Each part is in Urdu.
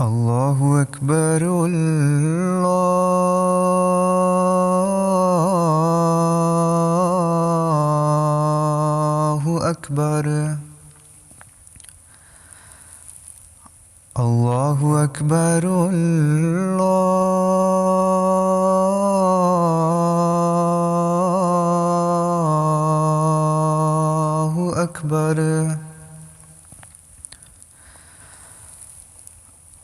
الله أكبر الله أكبر الله أكبر الله أكبر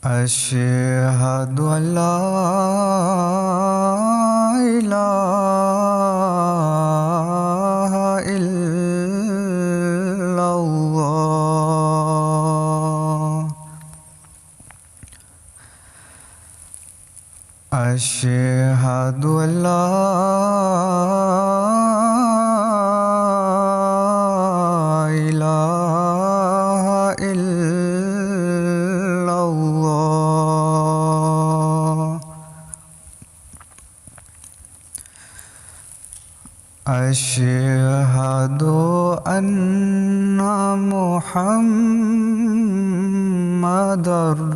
أشهد أن لا إله إلا الله أشهد أن لا إله إلا الله أشهد أن محمدًا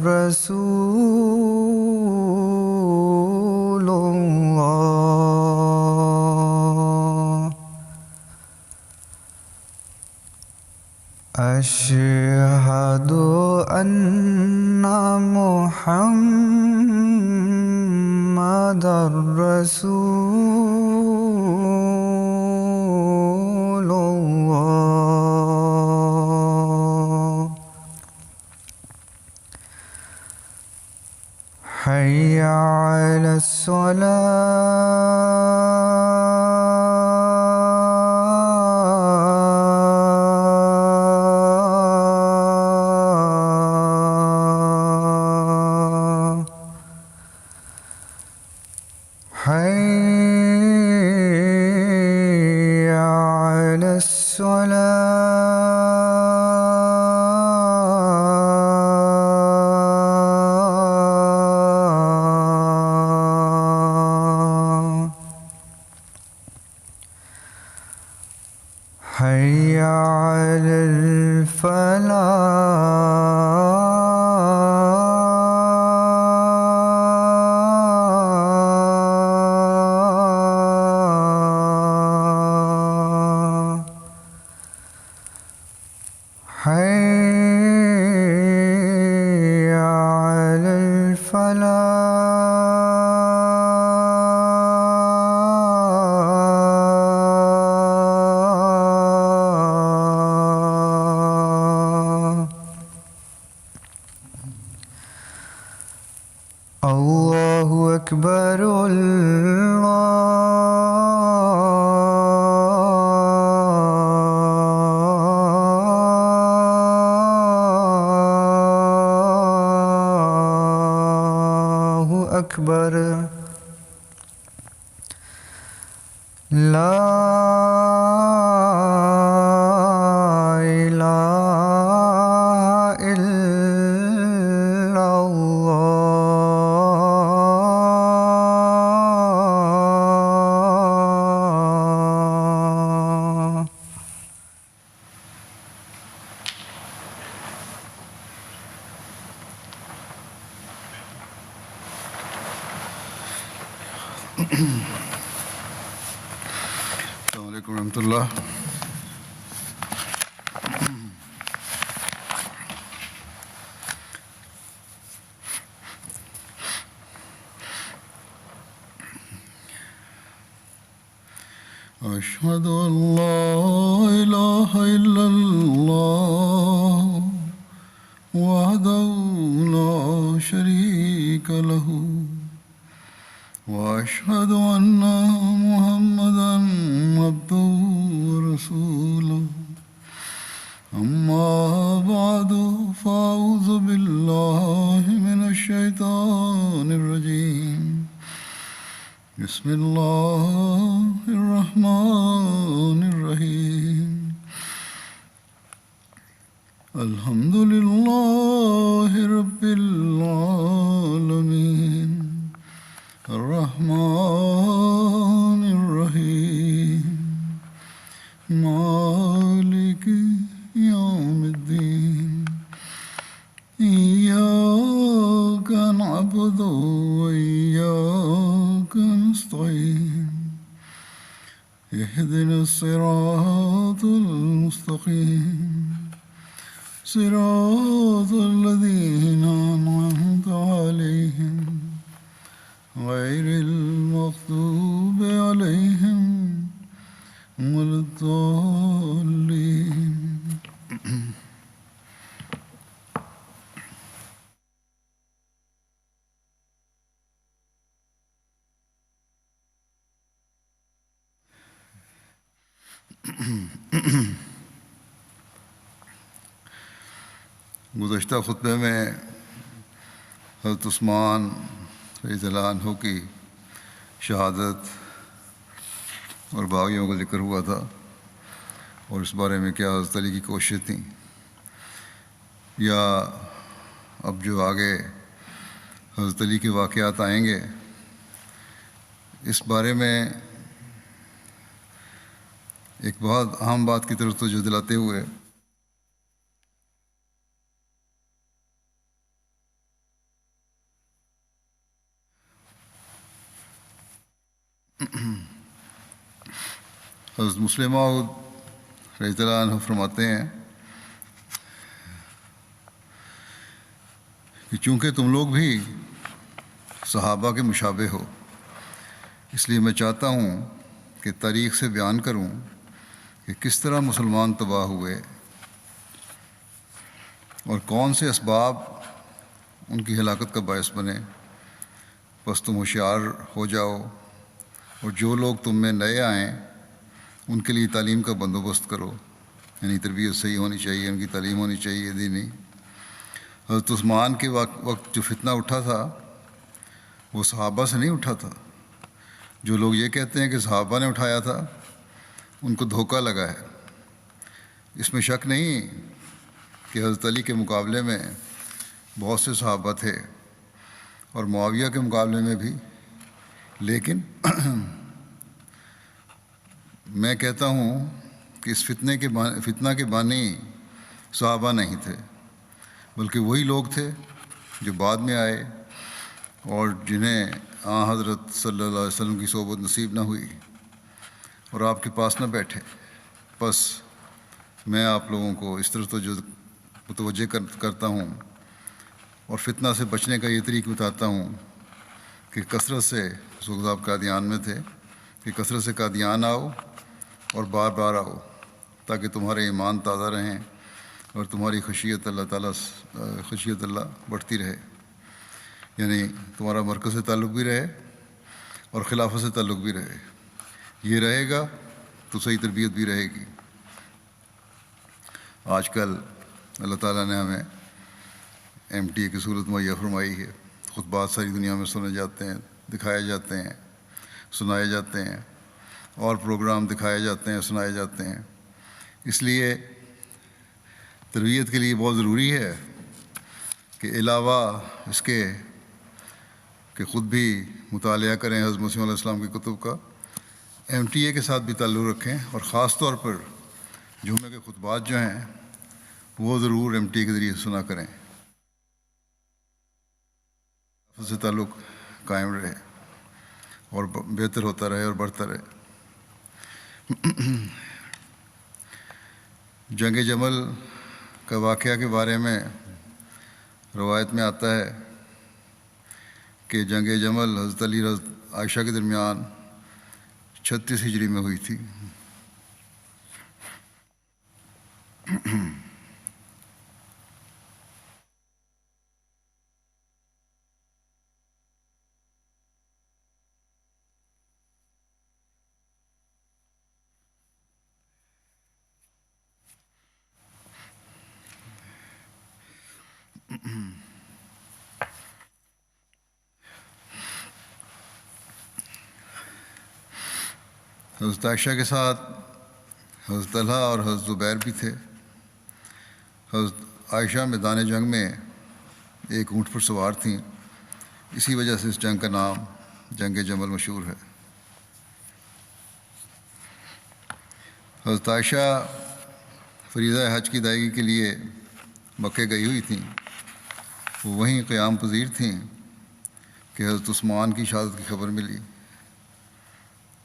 رسول الله أشهد أن محمدًا رسول الله حي على الصلاة حي على الصلاة حي على الفلاح حي على الفلاح الله أكبر الله أكبر لا إله إلا الله السلام علیکم ورحمۃ اللہ. أشهد أن لا إله إلا الله وحده لا شريك له وأشهد أن محمدًا عبده ورسوله أما بعد فأعوذ بالله من الشيطان الرجيم بسم الله الرحمن الرحيم الحمد لله رب العالمين الرحمن وإياك نستعين اهدنا الصراط المستقيم صراط الذين أنعمت عليهم غير المغضوب عليهم ولا الضالين. گزشتہ خطبے میں حضرت عثمان رضی اللہ عنہ کی شہادت اور باغیوں کا ذکر ہوا تھا، اور اس بارے میں کیا حضرت علی کی کوششیں تھیں، یا اب جو آگے حضرت علی کے واقعات آئیں گے اس بارے میں ایک بہت اہم بات کی طرف توجہ دلاتے ہوئے حضرت مسلم موعود رضی اللہ عنہ فرماتے ہیں کہ چونکہ تم لوگ بھی صحابہ کے مشابہ ہو، اس لیے میں چاہتا ہوں کہ تاریخ سے بیان کروں کہ کس طرح مسلمان تباہ ہوئے اور کون سے اسباب ان کی ہلاکت کا باعث بنے. بس تم ہوشیار ہو جاؤ اور جو لوگ تم میں نئے آئیں ان کے لیے تعلیم کا بندوبست کرو، یعنی تربیت صحیح ہونی چاہیے، ان کی تعلیم ہونی چاہیے دینی. حضرت عثمان کے وقت جو فتنہ اٹھا تھا وہ صحابہ سے نہیں اٹھا تھا. جو لوگ یہ کہتے ہیں کہ صحابہ نے اٹھایا تھا ان کو دھوکہ لگا ہے. اس میں شک نہیں کہ حضرت علی کے مقابلے میں بہت سے صحابہ تھے اور معاویہ کے مقابلے میں بھی، لیکن میں کہتا ہوں کہ اس فتنہ کے بانی صحابہ نہیں تھے، بلکہ وہی لوگ تھے جو بعد میں آئے اور جنہیں حضرت صلی اللہ علیہ وسلم کی صحبت نصیب نہ ہوئی اور آپ کے پاس نہ بیٹھے. بس میں آپ لوگوں کو اس طرح متوجہ کرتا ہوں اور فتنہ سے بچنے کا یہ طریق بتاتا ہوں کہ کثرت سے آپ قادیان میں تھے کہ کثرت سے قادیان آؤ اور بار بار آؤ تاکہ تمہارے ایمان تازہ رہیں اور تمہاری خشیت اللہ بڑھتی رہے، یعنی تمہارا مرکز سے تعلق بھی رہے اور خلافت سے تعلق بھی رہے. یہ رہے گا تو صحیح تربیت بھی رہے گی. آج کل اللہ تعالیٰ نے ہمیں MTA کی صورت مہیا فرمائی ہے. خطبات ساری دنیا میں سنے جاتے ہیں، دکھائے جاتے ہیں، سنائے جاتے ہیں، اور پروگرام دکھائے جاتے ہیں، سنائے جاتے ہیں. اس لیے تربیت کے لیے بہت ضروری ہے کہ علاوہ اس کے کہ خود بھی مطالعہ کریں حضرت مسیح علیہ السلام کی کتب کا، MTA کے ساتھ بھی تعلق رکھیں، اور خاص طور پر جمعے کے خطبات جو ہیں وہ ضرور MTA کے ذریعے سنا کریں، اس سے تعلق قائم رہے اور بہتر ہوتا رہے اور بڑھتا رہے. جنگ جمل کا واقعہ کے بارے میں روایت میں آتا ہے کہ جنگ جمل حضرت علی حضرت عائشہ کے درمیان 36 ہجری میں ہوئی تھی. حضرت عائشہ کے ساتھ حضرت طلحہ اور حضرت زبیر بھی تھے. حضرت عائشہ میدان جنگ میں ایک اونٹ پر سوار تھیں، اسی وجہ سے اس جنگ کا نام جنگ جمل مشہور ہے. حضرت عائشہ فریضہ حج کی ادائیگی کے لیے مکے گئی ہوئی تھیں، وہ وہیں قیام پذیر تھیں. کہ حضرت عثمان کی شہادت کی خبر ملی۔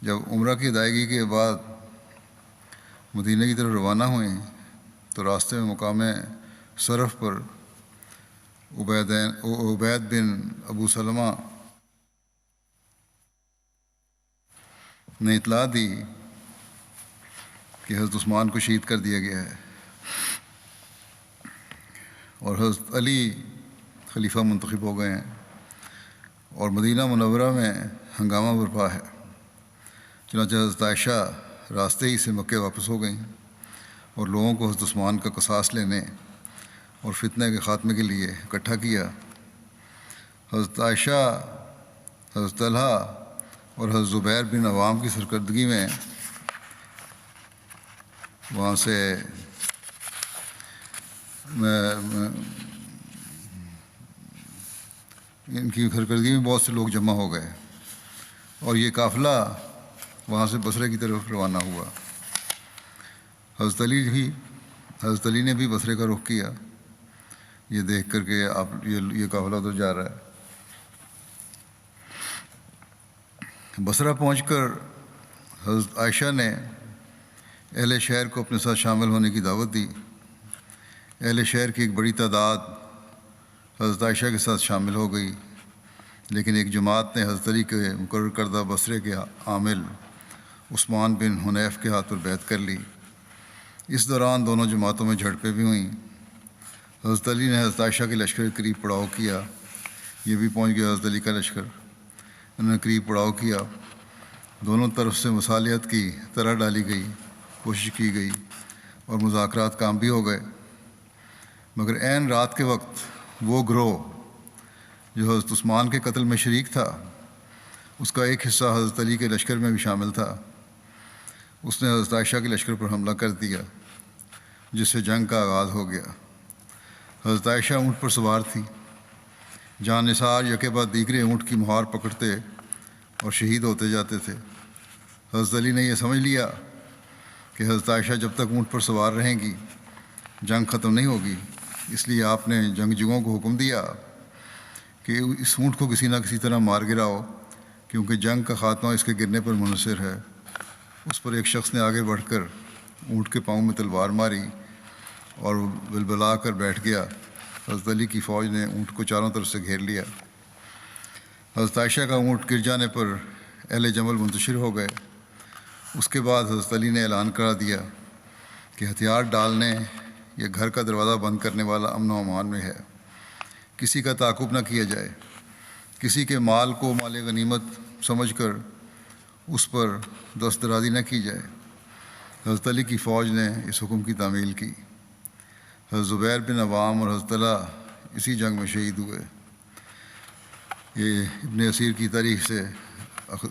جب عمرہ کی ادائیگی کے بعد مدینہ کی طرف روانہ ہوئیں تو راستے میں مقام صرف پر عبید بن ابو سلمہ نے اطلاع دی کہ حضرت عثمان کو شہید کر دیا گیا ہے اور حضرت علی خلیفہ منتخب ہو گئے ہیں اور مدینہ منورہ میں ہنگامہ برپا ہے۔ چنانچہ حضرت عائشہ راستے ہی سے مکے واپس ہو گئیں اور لوگوں کو حضرت عثمان کا قصاص لینے اور فتنہ کے خاتمے کے لیے اکٹھا کیا۔ حضرت عائشہ، حضرت طلحہ اور حضرت زبیر بن عوام کی سرکردگی میں وہاں سے ان کی سرکردگی میں بہت سے لوگ جمع ہو گئے اور یہ قافلہ وہاں سے بصرے کی طرف روانہ ہوا۔ حضرت علی نے بھی بصرے کا رخ کیا، یہ دیکھ کر کہ یہ قافلہ ادھر جا رہا ہے۔ بصرہ پہنچ کر حضرت عائشہ نے اہل شہر کو اپنے ساتھ شامل ہونے کی دعوت دی۔ اہل شہر کی ایک بڑی تعداد حضرت عائشہ کے ساتھ شامل ہو گئی، لیکن ایک جماعت نے حضرت علی کے مقرر کردہ بصرے کے عامل عثمان بن حنیف کے ہاتھ پر بیعت کر لی۔ اس دوران دونوں جماعتوں میں جھڑپیں بھی ہوئیں۔ حضرت علی نے حضرت عائشہ کے لشکر کے قریب پڑاؤ کیا، یہ بھی پہنچ گیا حضرت علی کا لشکر، انہوں نے قریب پڑاؤ کیا۔ دونوں طرف سے مصالحت کی طرح ڈالی گئی، کوشش کی گئی اور مذاکرات کام بھی ہو گئے، مگر عین رات کے وقت وہ گروہ جو حضرت عثمان کے قتل میں شریک تھا، اس کا ایک حصہ حضرت علی کے لشکر میں بھی شامل تھا۔ اس نے حضرت عائشہ کے لشکر پر حملہ کر دیا، جس سے جنگ کا آغاز ہو گیا۔ حضرت عائشہ اونٹ پر سوار تھی، جان نثار یکے بعد دیگرے اونٹ کی مہار پکڑتے اور شہید ہوتے جاتے تھے۔ حضرت علی نے یہ سمجھ لیا کہ حضرت عائشہ جب تک اونٹ پر سوار رہیں گی جنگ ختم نہیں ہوگی، اس لیے آپ نے جنگجوؤں کو حکم دیا کہ اس اونٹ کو کسی نہ کسی طرح مار گراؤ، کیونکہ جنگ کا خاتمہ اس کے گرنے پر منحصر ہے۔ اس پر ایک شخص نے آگے بڑھ کر اونٹ کے پاؤں میں تلوار ماری اور بلبلا کر بیٹھ گیا۔ حضرت علی کی فوج نے اونٹ کو چاروں طرف سے گھیر لیا۔ حضرت عائشہ کا اونٹ گر جانے پر اہل جمل منتشر ہو گئے۔ اس کے بعد حضرت علی نے اعلان کرا دیا کہ ہتھیار ڈالنے یا گھر کا دروازہ بند کرنے والا امن و امان میں ہے، کسی کا تعاقب نہ کیا جائے، کسی کے مال کو مال غنیمت سمجھ کر اس پر دست درازی نہ کی جائے۔ حضرت علی کی فوج نے اس حکم کی تعمیل کی۔ حضرت زبیر بن عوام اور حضرت طلحہ اسی جنگ میں شہید ہوئے۔ یہ ابن اسیر کی تاریخ سے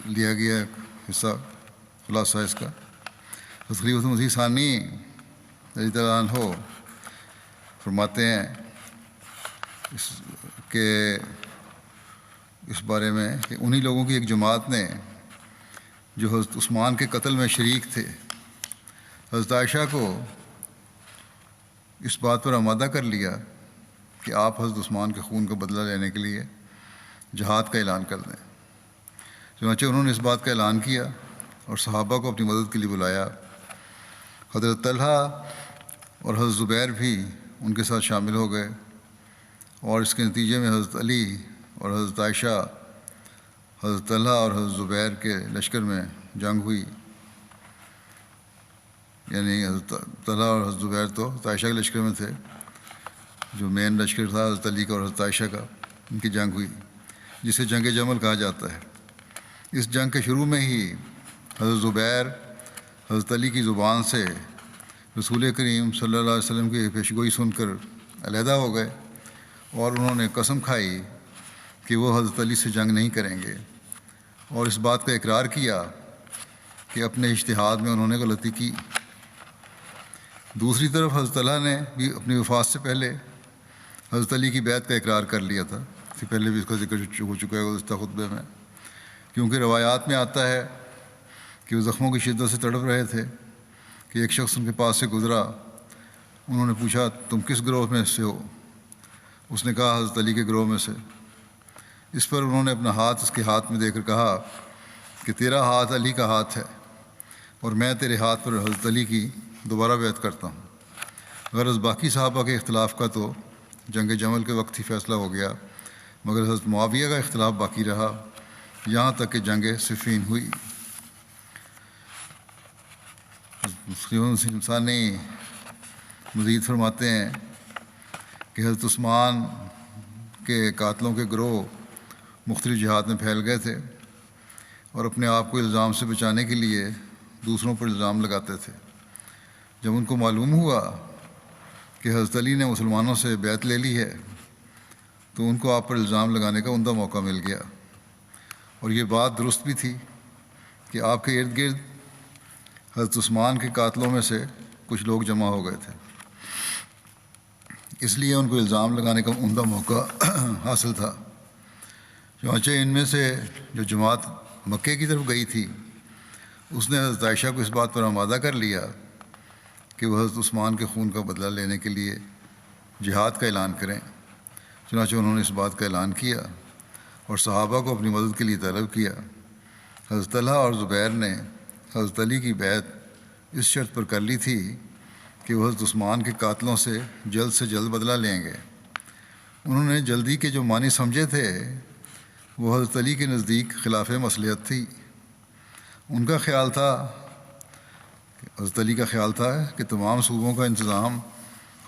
لیا گیا حصہ، خلاصہ اس کا۔ حضرت خلیفۃ مسیح ثانی رضی اللہ عنہ فرماتے ہیں کہ اس بارے میں کہ انہی لوگوں کی ایک جماعت نے جو حضرت عثمان کے قتل میں شریک تھے، حضرت عائشہ کو اس بات پر آمادہ کر لیا کہ آپ حضرت عثمان کے خون کا بدلہ لینے کے لیے جہاد کا اعلان کر دیں۔ چنانچہ انہوں نے اس بات کا اعلان کیا اور صحابہ کو اپنی مدد کے لیے بلایا۔ حضرت طلحہ اور حضرت زبیر بھی ان کے ساتھ شامل ہو گئے اور اس کے نتیجے میں حضرت علی اور حضرت عائشہ، حضرت طلحہ اور حضرت زبیر کے لشکر میں جنگ ہوئی۔ یعنی حضرت طلحہ اور حضرت زبیر تو حضرت عائشہ کے لشکر میں تھے، جو مین لشکر تھا حضرت علی کا اور حضرت عائشہ کا، ان کی جنگ ہوئی جسے جنگ جمل کہا جاتا ہے۔ اس جنگ کے شروع میں ہی حضرت زبیر حضرت علی کی زبان سے رسول کریم صلی اللہ علیہ وسلم کی پیشگوئی سن کر علیحدہ ہو گئے اور انہوں نے قسم کھائی کہ وہ حضرت علی سے جنگ نہیں کریں گے، اور اس بات کا اقرار کیا کہ اپنے اجتہاد میں انہوں نے غلطی کی۔ دوسری طرف حضرت طلحہ نے بھی اپنی وفات سے پہلے حضرت علی کی بیعت کا اقرار کر لیا تھا، اس سے پہلے بھی اس کا ذکر ہو چکا ہے گزشتہ خطبے میں، کیونکہ روایات میں آتا ہے کہ وہ زخموں کی شدت سے تڑپ رہے تھے کہ ایک شخص ان کے پاس سے گزرا۔ انہوں نے پوچھا تم کس گروہ میں سے ہو؟ اس نے کہا حضرت علی کے گروہ میں سے۔ اس پر انہوں نے اپنا ہاتھ اس کے ہاتھ میں دے کر کہا کہ تیرا ہاتھ علی کا ہاتھ ہے اور میں تیرے ہاتھ پر حضرت علی کی دوبارہ بیعت کرتا ہوں۔ غرض باقی صحابہ کے اختلاف کا تو جنگ جمل کے وقت ہی فیصلہ ہو گیا، مگر حضرت معاویہ کا اختلاف باقی رہا یہاں تک کہ جنگ صفین ہوئی۔ ثانی مزید فرماتے ہیں کہ حضرت عثمان کے قاتلوں کے گروہ مختلف جہات میں پھیل گئے تھے اور اپنے آپ کو الزام سے بچانے کے لیے دوسروں پر الزام لگاتے تھے۔ جب ان کو معلوم ہوا کہ حضرت علی نے مسلمانوں سے بیعت لے لی ہے تو ان کو آپ پر الزام لگانے کا عمدہ موقع مل گیا، اور یہ بات درست بھی تھی کہ آپ کے ارد گرد حضرت عثمان کے قاتلوں میں سے کچھ لوگ جمع ہو گئے تھے، اس لیے ان کو الزام لگانے کا عمدہ موقع حاصل تھا۔ چنانچہ ان میں سے جو جماعت مکے کی طرف گئی تھی اس نے حضرت عائشہ کو اس بات پر آمادہ کر لیا کہ وہ حضرت عثمان کے خون کا بدلہ لینے کے لیے جہاد کا اعلان کریں۔ چنانچہ انہوں نے اس بات کا اعلان کیا اور صحابہ کو اپنی مدد کے لیے طلب کیا۔ حضرت طلحہ اور زبیر نے حضرت علی کی بیعت اس شرط پر کر لی تھی کہ وہ حضرت عثمان کے قاتلوں سے جلد بدلہ لیں گے۔ انہوں نے جلدی کے جو معنی سمجھے تھے وہ حضرت علی کے نزدیک خلاف مصلحت تھی۔ ان کا خیال تھا، حضرت علی کا خیال تھا کہ تمام صوبوں کا انتظام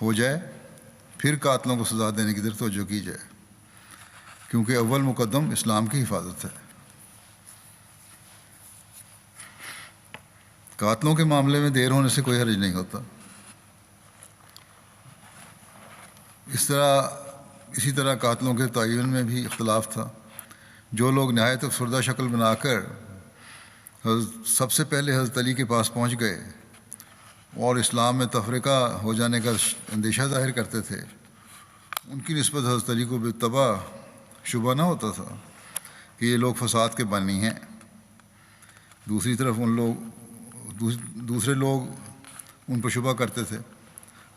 ہو جائے پھر قاتلوں کو سزا دینے کی طرف توجہ کی جائے، کیونکہ اول مقدم اسلام کی حفاظت ہے۔ قاتلوں کے معاملے میں دیر ہونے سے کوئی حرج نہیں ہوتا۔ اسی طرح قاتلوں کے تعین میں بھی اختلاف تھا۔ جو لوگ نہایت افسردہ شکل بنا کر سب سے پہلے حضرت علی کے پاس پہنچ گئے اور اسلام میں تفرقہ ہو جانے کا اندیشہ ظاہر کرتے تھے، ان کی نسبت حضرت علی کو بالطبع شبہ نہ ہوتا تھا کہ یہ لوگ فساد کے بانی ہیں۔ دوسری طرف دوسرے لوگ ان پر شبہ کرتے تھے۔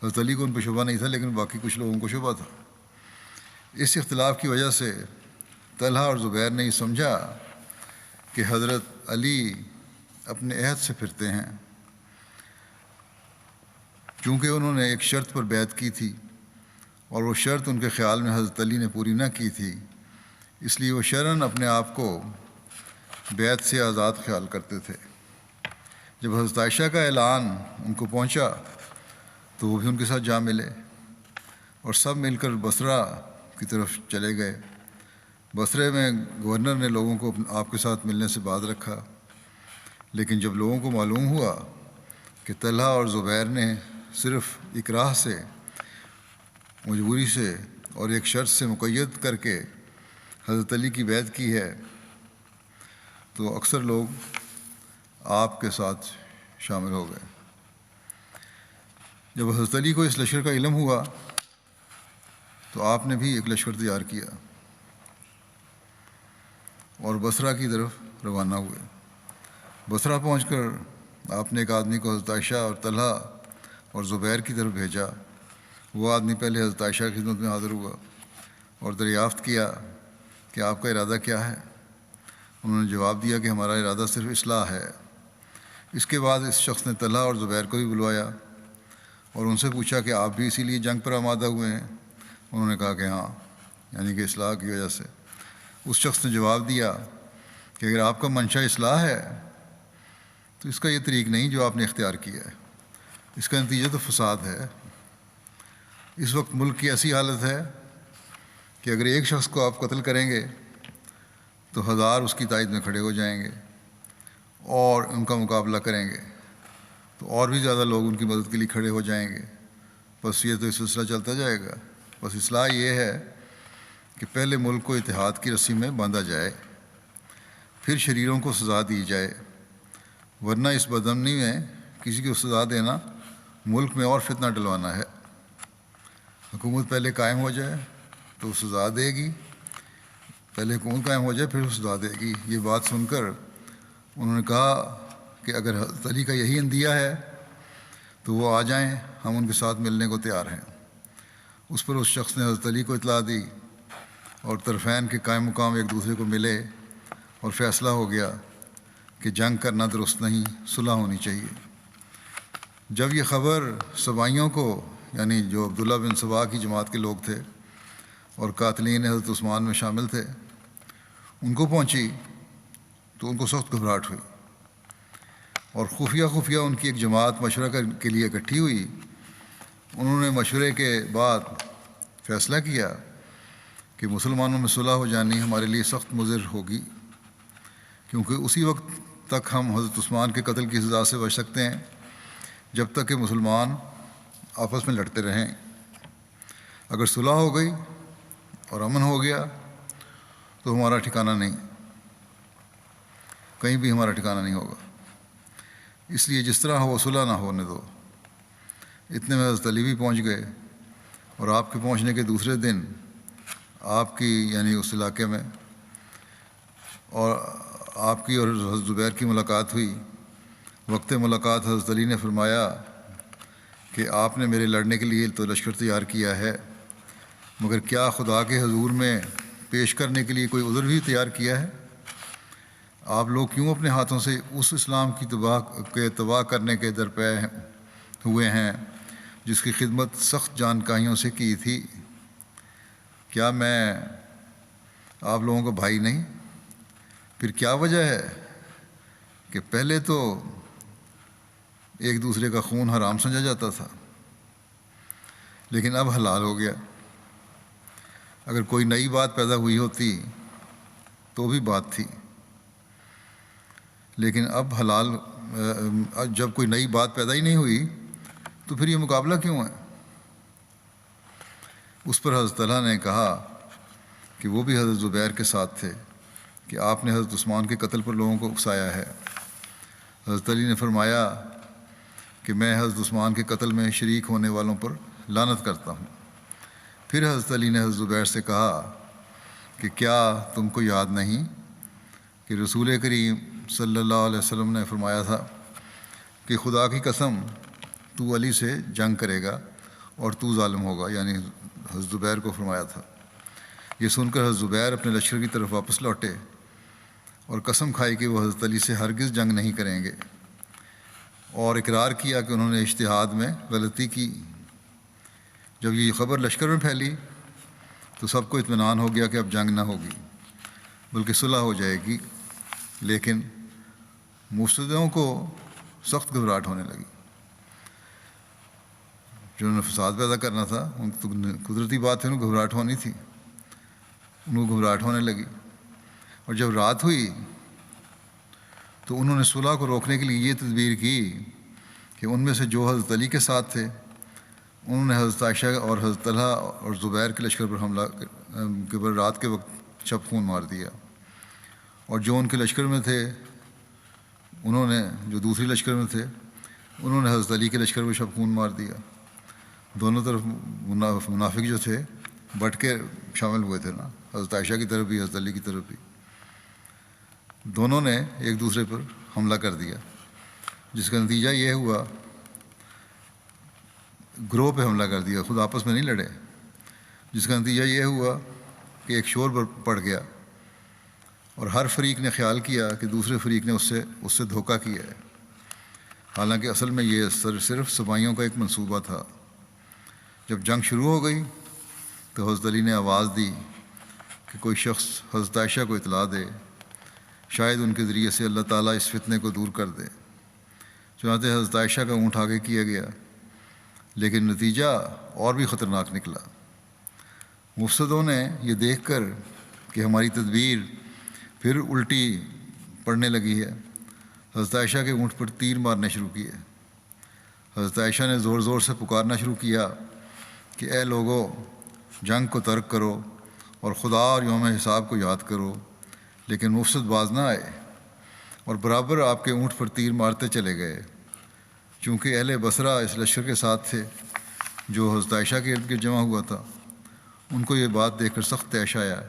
حضرت علی کو ان پر شبہ نہیں تھا، لیکن باقی کچھ لوگوں کو شبہ تھا۔ اس اختلاف کی وجہ سے طلحہ اور زبیر نے یہ سمجھا کہ حضرت علی اپنے عہد سے پھرتے ہیں، چونکہ انہوں نے ایک شرط پر بیعت کی تھی اور وہ شرط ان کے خیال میں حضرت علی نے پوری نہ کی تھی، اس لیے وہ شرعاً اپنے آپ کو بیعت سے آزاد خیال کرتے تھے۔ جب حضرت عائشہ کا اعلان ان کو پہنچا تو وہ بھی ان کے ساتھ جا ملے اور سب مل کر بصرہ کی طرف چلے گئے۔ بصرے میں گورنر نے لوگوں کو آپ کے ساتھ ملنے سے باز رکھا، لیکن جب لوگوں کو معلوم ہوا کہ طلحہ اور زبیر نے صرف اکراہ سے، مجبوری سے اور ایک شرط سے مقید کر کے حضرت علی کی بیعت کی ہے، تو اکثر لوگ آپ کے ساتھ شامل ہو گئے۔ جب حضرت علی کو اس لشکر کا علم ہوا تو آپ نے بھی ایک لشکر تیار کیا اور بصرہ کی طرف روانہ ہوئے۔ بصرہ پہنچ کر آپ نے ایک آدمی کو حضرت عائشہ اور طلحہ اور زبیر کی طرف بھیجا۔ وہ آدمی پہلے حضرت عائشہ کی خدمت میں حاضر ہوا اور دریافت کیا کہ آپ کا ارادہ کیا ہے۔ انہوں نے جواب دیا کہ ہمارا ارادہ صرف اصلاح ہے۔ اس کے بعد اس شخص نے طلحہ اور زبیر کو بھی بلوایا اور ان سے پوچھا کہ آپ بھی اسی لیے جنگ پر آمادہ ہوئے ہیں؟ انہوں نے کہا کہ ہاں، یعنی کہ اصلاح کی وجہ سے۔ اس شخص نے جواب دیا کہ اگر آپ کا منشا اصلاح ہے تو اس کا یہ طریق نہیں جو آپ نے اختیار کیا ہے، اس کا نتیجہ تو فساد ہے۔ اس وقت ملک کی ایسی حالت ہے کہ اگر ایک شخص کو آپ قتل کریں گے تو 1000 اس کی تائید میں کھڑے ہو جائیں گے اور ان کا مقابلہ کریں گے تو اور بھی زیادہ لوگ ان کی مدد کے لیے کھڑے ہو جائیں گے۔ بس یہ تو سلسلہ چلتا جائے گا۔ بس اصلاح یہ ہے کہ پہلے ملک کو اتحاد کی رسی میں باندھا جائے، پھر شریروں کو سزا دی جائے، ورنہ اس بدامنی میں کسی کو سزا دینا ملک میں اور فتنہ ڈلوانا ہے۔ حکومت پہلے قائم ہو جائے تو سزا دے گی، پہلے حکومت قائم ہو جائے پھر سزا دے گی۔ یہ بات سن کر انہوں نے کہا کہ اگر حضرت علی کا یہی اندیہ ہے تو وہ آ جائیں، ہم ان کے ساتھ ملنے کو تیار ہیں۔ اس پر اس شخص نے حضرت علی کو اطلاع دی اور طرفین کے قائم مقام ایک دوسرے کو ملے اور فیصلہ ہو گیا کہ جنگ کرنا درست نہیں، صلح ہونی چاہیے۔ جب یہ خبر سبائیوں کو، یعنی جو عبداللہ بن سبا کی جماعت کے لوگ تھے اور قاتلین حضرت عثمان میں شامل تھے، ان کو پہنچی تو ان کو سخت گھبراہٹ ہوئی، اور خفیہ ان کی ایک جماعت مشورہ کے لیے اکٹھی ہوئی۔ انہوں نے مشورے کے بعد فیصلہ کیا کہ مسلمانوں میں صلح ہو جانی ہمارے لیے سخت مضر ہوگی، کیونکہ اسی وقت تک ہم حضرت عثمان کے قتل کی سزا سے بچ سکتے ہیں جب تک کہ مسلمان آپس میں لڑتے رہیں۔ اگر صلح ہو گئی اور امن ہو گیا تو ہمارا ٹھکانہ نہیں، کہیں بھی ہمارا ٹھکانہ نہیں ہوگا، اس لیے جس طرح ہو صلح نہ ہونے دو۔ اتنے میں حضرت علی بھی پہنچ گئے، اور آپ کے پہنچنے کے دوسرے دن آپ کی، یعنی اس علاقے میں، اور آپ کی اور حضرت زبیر کی ملاقات ہوئی۔ وقت ملاقات حضرت علی نے فرمایا کہ آپ نے میرے لڑنے کے لیے تو لشکر تیار کیا ہے، مگر کیا خدا کے حضور میں پیش کرنے کے لیے کوئی عذر بھی تیار کیا ہے؟ آپ لوگ کیوں اپنے ہاتھوں سے اس اسلام کی تباہ کرنے کے درپے ہوئے ہیں جس کی خدمت سخت جانکاریوں سے کی تھی؟ کیا میں آپ لوگوں کا بھائی نہیں؟ پھر کیا وجہ ہے کہ پہلے تو ایک دوسرے کا خون حرام سمجھا جاتا تھا، لیکن اب حلال ہو گیا؟ اگر کوئی نئی بات پیدا ہوئی ہوتی تو بھی بات تھی، لیکن اب جب کوئی نئی بات پیدا ہی نہیں ہوئی تو پھر یہ مقابلہ کیوں ہے؟ اس پر حضرت طلحہ نے کہا کہ وہ بھی حضرت زبیر کے ساتھ تھے کہ آپ نے حضرت عثمان کے قتل پر لوگوں کو اکسایا ہے۔ حضرت علی نے فرمایا کہ میں حضرت عثمان کے قتل میں شریک ہونے والوں پر لعنت کرتا ہوں۔ پھر حضرت علی نے حضرت زبیر سے کہا کہ کیا تم کو یاد نہیں کہ رسول کریم صلی اللہ علیہ وسلم نے فرمایا تھا کہ خدا کی قسم تو علی سے جنگ کرے گا اور تو ظالم ہوگا، یعنی حضرت زبیر کو فرمایا تھا۔ یہ سن کر حضرت زبیر اپنے لشکر کی طرف واپس لوٹے اور قسم کھائی کہ وہ حضرت علی سے ہرگز جنگ نہیں کریں گے، اور اقرار کیا کہ انہوں نے اجتہاد میں غلطی کی۔ جب یہ خبر لشکر میں پھیلی تو سب کو اطمینان ہو گیا کہ اب جنگ نہ ہوگی بلکہ صلح ہو جائے گی، لیکن مفسدوں کو سخت گھبراہٹ ہونے لگی۔ جنہوں نے فساد پیدا کرنا تھا، ان کو قدرتی بات ہے، ان کو گھبراہٹ ہونی تھی، ان کو گھبراہٹ ہونے لگی۔ اور جب رات ہوئی تو انہوں نے صلح کو روکنے کے لیے یہ تدبیر کی کہ ان میں سے جو حضرت علی کے ساتھ تھے انہوں نے حضرت عائشہ اور حضرت طلحہ اور زبیر کے لشکر پر حملہ کے پر رات کے وقت چھپ خون مار دیا، اور جو ان کے لشکر میں تھے انہوں نے، جو دوسری لشکر میں تھے انہوں نے حضرت علی کے لشکر میں چھپ خون مار دیا۔ دونوں طرف منافق جو تھے بٹ کے شامل ہوئے تھے نا، حضرت عائشہ کی طرف بھی حضرت علی کی طرف بھی، دونوں نے ایک دوسرے پر حملہ کر دیا، جس کا نتیجہ یہ ہوا، گروہ پہ حملہ کر دیا، خود آپس میں نہیں لڑے، جس کا نتیجہ یہ ہوا کہ ایک شور پڑ گیا اور ہر فریق نے خیال کیا کہ دوسرے فریق نے اس سے دھوکہ کیا ہے، حالانکہ اصل میں یہ صرف سپاہیوں کا ایک منصوبہ تھا۔ جب جنگ شروع ہو گئی تو حضرت علی نے آواز دی کہ کوئی شخص حضرت عائشہ کو اطلاع دے، شاید ان کے ذریعے سے اللہ تعالیٰ اس فتنے کو دور کر دے۔ چنانچہ حضرت عائشہ کا اونٹ آگے کیا گیا، لیکن نتیجہ اور بھی خطرناک نکلا۔ مفسدوں نے یہ دیکھ کر کہ ہماری تدبیر پھر الٹی پڑنے لگی ہے، حضرت عائشہ کے اونٹ پر تیر مارنے شروع کیے۔ حضرت عائشہ نے زور زور سے پکارنا شروع کیا کہ اے لوگو، جنگ کو ترک کرو اور خدا اور یوم حساب کو یاد کرو، لیکن مفسد باز نہ آئے اور برابر آپ کے اونٹ پر تیر مارتے چلے گئے۔ چونکہ اہل بصرہ اس لشکر کے ساتھ تھے جو حضرت عائشہ کے ارد گرد جمع ہوا تھا، ان کو یہ بات دیکھ کر سخت طیش آیا،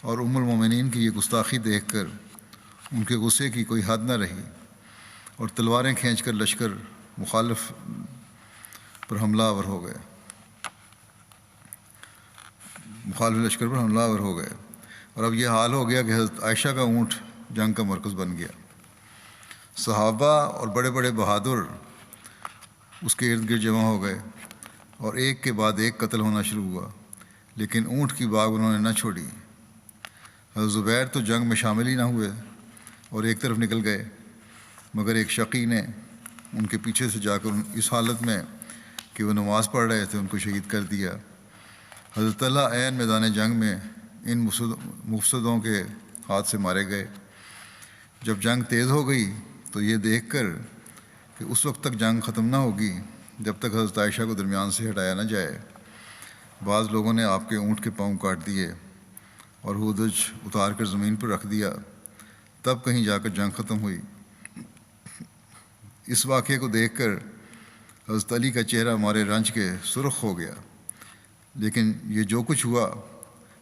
اور ام المومنین کی یہ گستاخی دیکھ کر ان کے غصے کی کوئی حد نہ رہی، اور تلواریں کھینچ کر لشکر مخالف پر حملہ آور ہو گئے۔ مخالف لشکر پر حملہ آور ہو گئے، اور اب یہ حال ہو گیا کہ حضرت عائشہ کا اونٹ جنگ کا مرکز بن گیا۔ صحابہ اور بڑے بڑے بہادر اس کے ارد گرد جمع ہو گئے اور ایک کے بعد ایک قتل ہونا شروع ہوا، لیکن اونٹ کی باغ انہوں نے نہ چھوڑی۔ حضرت زبیر تو جنگ میں شامل ہی نہ ہوئے اور ایک طرف نکل گئے، مگر ایک شقی نے ان کے پیچھے سے جا کر اس حالت میں کہ وہ نماز پڑھ رہے تھے ان کو شہید کر دیا۔ حضرت طلحہ عین میدان جنگ میں ان مفسدوں کے ہاتھ سے مارے گئے۔ جب جنگ تیز ہو گئی تو یہ دیکھ کر کہ اس وقت تک جنگ ختم نہ ہوگی جب تک حضرت عائشہ کو درمیان سے ہٹایا نہ جائے، بعض لوگوں نے آپ کے اونٹ کے پاؤں کاٹ دیے اور ہودج اتار کر زمین پر رکھ دیا، تب کہیں جا کر جنگ ختم ہوئی۔ اس واقعے کو دیکھ کر حضرت علی کا چہرہ ہمارے رنج کے سرخ ہو گیا، لیکن یہ جو کچھ ہوا